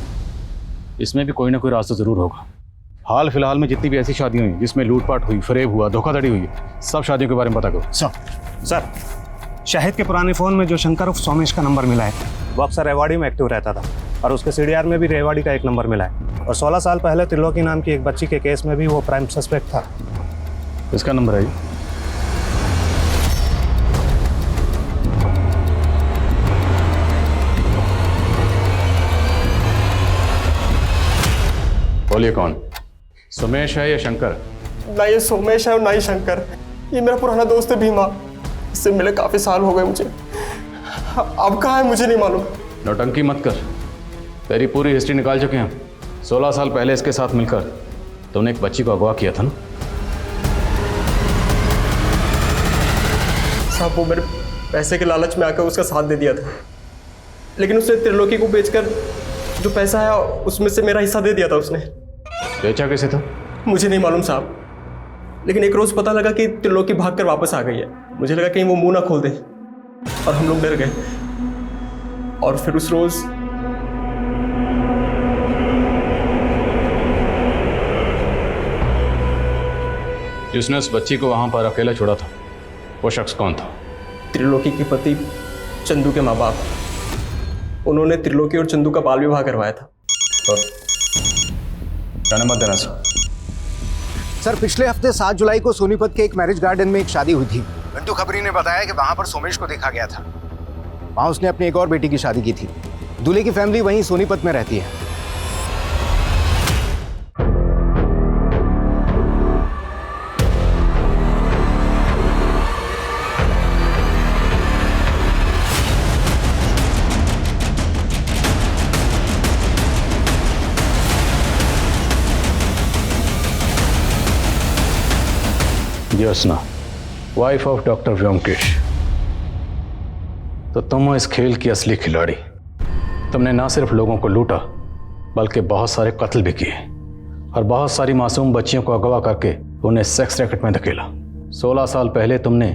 इसमें भी कोई ना कोई रास्ता जरूर होगा। हाल फिलहाल में जितनी भी ऐसी शादियां हुई जिसमें लूटपाट हुई, फरेब हुआ, धोखाधड़ी हुई, सब शादियों के बारे में पता करो। सर शाहिद के पुराने फ़ोन में जो शंकर उर्फ सोमेश का नंबर मिला है वो अक्सर रेवाड़ी में एक्टिव रहता था, और उसके सीडीआर में भी रेवाड़ी का एक नंबर मिला है, और 16 साल पहले त्रिलोकी नाम की एक बच्ची के केस में भी वो प्राइम सस्पेक्ट था। इसका नंबर है बोलिए कौन? सुमेश है या शंकर? ना ये सोमेश है और ना ही शंकर, ये मेरा पुराना दोस्त है भीमा, इससे मिले काफी साल हो गए मुझे। अब कहाँ है मुझे नहीं मालूम। नौटंकी मत कर, तेरी पूरी हिस्ट्री निकाल चुके हैं। 16 साल पहले इसके साथ मिलकर तुमने एक बच्ची को अगवा किया था ना? साहब वो मेरे पैसे के लालच में आकर उसका साथ दे दिया था, लेकिन उसने त्रिलोकी को बेचकर जो पैसा है उसमें से मेरा हिस्सा दे दिया था उसने। बेचा कैसे था? मुझे नहीं मालूम साहब, लेकिन एक रोज पता लगा कि त्रिलोकी भागकर वापस आ गई है। मुझे लगा कहीं वो मुंह ना खोल दे, और हम लोग डर गए। और फिर उस रोज जिसने उस बच्ची को वहां पर अकेला छोड़ा था वो शख्स कौन था? त्रिलोकी के पति चंदू के माँ बाप, उन्होंने त्रिलोकी और चंदू का बाल विवाह करवाया था। और जाने मत देना सर पिछले हफ्ते 7 जुलाई को सोनीपत के एक मैरिज गार्डन में एक शादी हुई थी। बंटू खबरी ने बताया कि वहां पर सोमेश को देखा गया था। वहां उसने अपनी एक और बेटी की शादी की थी। दूल्हे की फैमिली वहीं सोनीपत में रहती है। Jyotsna, wife of doctor Byomkesh. तो तुम हो इस खेल की असली खिलाड़ी। तुमने ना सिर्फ लोगों को लूटा बल्कि बहुत सारे कत्ल भी किए, और बहुत सारी मासूम बच्चियों को अगवा करके उन्हें सेक्स रैकेट में धकेला। 16 साल पहले तुमने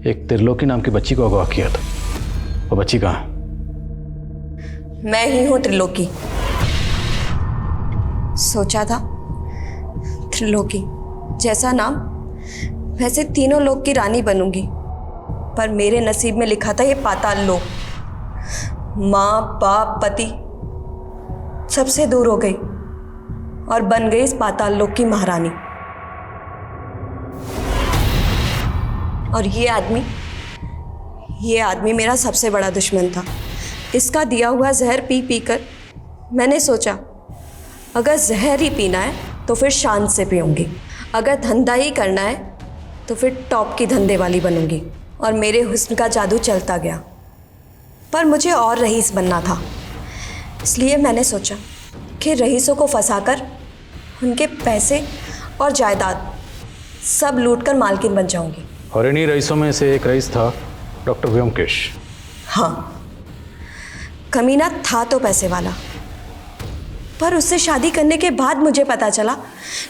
एक त्रिलोकी नाम की बच्ची को अगवा किया था। वो बच्ची कहाँ है? मैं ही हूं त्रिलोकी। सोचा था त्रिलोकी जैसा नाम वैसे तीनों लोक की रानी बनूंगी, पर मेरे नसीब में लिखा था ये पाताल लोक। माँ बाप पति सबसे दूर हो गई और बन गई इस पाताल लोक की महारानी। और ये आदमी मेरा सबसे बड़ा दुश्मन था। इसका दिया हुआ जहर पी पी कर मैंने सोचा अगर जहर ही पीना है तो फिर शान से पीऊँगी, अगर धंधा ही करना है तो फिर टॉप की धंधे वाली बनूंगी। और मेरे हुस्न का जादू चलता गया, पर मुझे और रईस बनना था। इसलिए मैंने सोचा कि रईसों को फंसाकर उनके पैसे और जायदाद सब लूटकर मालकिन बन जाऊंगी। और इन्हीं रईसों में से एक रईस था डॉक्टर व्योमकेश। हाँ, कमीना था तो पैसे वाला, पर उससे शादी करने के बाद मुझे पता चला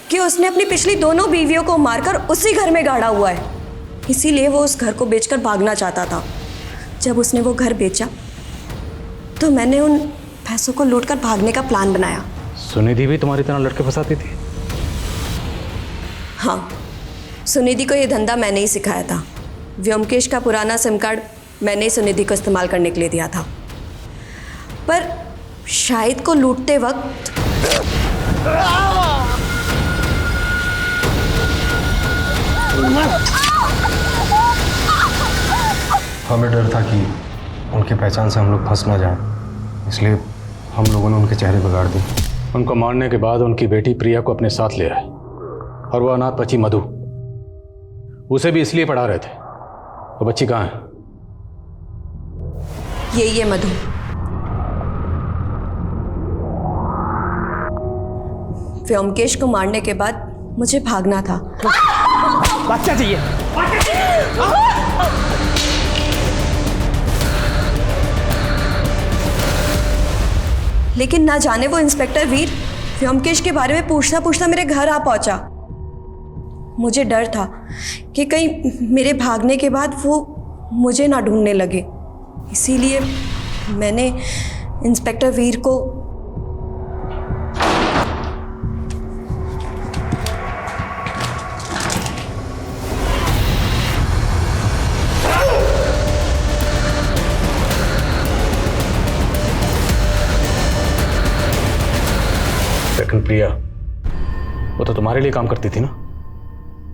कि उसने अपनी पिछली दोनों बीवियों को मारकर उसी घर में गाड़ा हुआ है। इसीलिए वो उस घर को बेचकर भागना चाहता था। जब उसने वो घर बेचा तो मैंने उन पैसों को लूटकर भागने का प्लान बनाया। सुनिधि भी तुम्हारी तरह लड़के फंसाती थी? हाँ, सुनिधि को ये धंधा मैंने ही सिखाया था। व्योमकेश का पुराना सिम कार्ड मैंने ही सुनिधि को इस्तेमाल करने के लिए दिया था। पर शाहिद को लूटते वक्त हमें डर था कि उनकी पहचान से हम लोग फंस ना जाएं, इसलिए हम लोगों ने उनके चेहरे बिगाड़ दिए। उनको मारने के बाद उनकी बेटी प्रिया को अपने साथ ले आए, और वो अनाथ बच्ची मधु, उसे भी इसलिए पढ़ा रहे थे। वो बच्ची कहाँ है? यही है मधु। व्योमकेश को मारने के बाद मुझे भागना था। बच्चा चाहिए। लेकिन ना जाने वो इंस्पेक्टर वीर व्योमकेश के बारे में पूछता पूछता मेरे घर आ पहुंचा। मुझे डर था कि कहीं मेरे भागने के बाद वो मुझे ना ढूंढने लगे, इसीलिए मैंने इंस्पेक्टर वीर को लेकिन प्रिया, वो तो तुम्हारे लिए काम करती थी ना,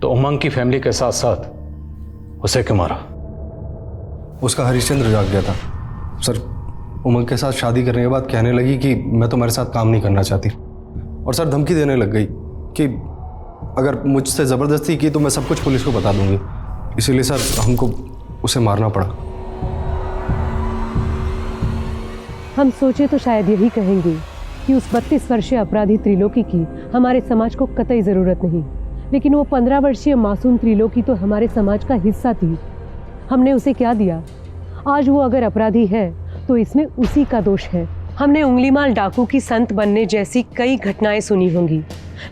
तो उमंग की फैमिली के साथ साथ उसे क्यों मारा? उसका हरिश्चंद्र जाग गया था सर। उमंग के साथ शादी करने के बाद कहने लगी कि मैं तुम्हारे साथ काम नहीं करना चाहती, और सर धमकी देने लग गई कि अगर मुझसे ज़बरदस्ती की तो मैं सब कुछ पुलिस को बता दूंगी। इसीलिए सर हमको उसे मारना पड़ा। हम सोचे तो शायद यही कहेंगे कि उस 32 वर्षीय अपराधी त्रिलोकी की हमारे समाज को कतई ज़रूरत नहीं, लेकिन वो 15 वर्षीय मासूम त्रिलोकी तो हमारे समाज का हिस्सा थी। हमने उसे क्या दिया? आज वो अगर अपराधी है तो इसमें उसी का दोष है। हमने उंगलीमाल डाकू की संत बनने जैसी कई घटनाएं सुनी होंगी,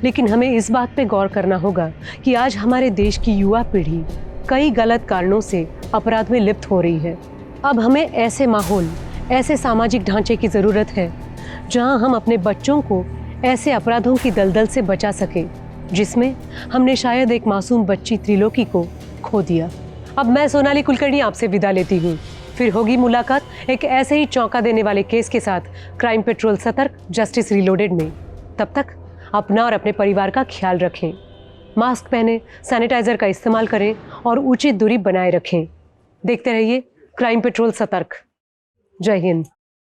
लेकिन हमें इस बात पे गौर करना होगा कि आज हमारे देश की युवा पीढ़ी कई गलत कारणों से अपराध में लिप्त हो रही है। अब हमें ऐसे माहौल, ऐसे सामाजिक ढांचे की ज़रूरत है जहां हम अपने बच्चों को ऐसे अपराधों की दलदल से बचा सके जिसमें हमने शायद एक मासूम बच्ची त्रिलोकी को खो दिया। अब मैं सोनाली कुलकर्णी आपसे विदा लेती हूँ। फिर होगी मुलाकात एक ऐसे ही चौंका देने वाले केस के साथ क्राइम पेट्रोल सतर्क जस्टिस रिलोडेड में। तब तक अपना और अपने परिवार का ख्याल रखें, मास्क पहनें, सैनिटाइजर का इस्तेमाल करें और उचित दूरी बनाए रखें। देखते रहिए क्राइम पेट्रोल सतर्क। जय हिंद।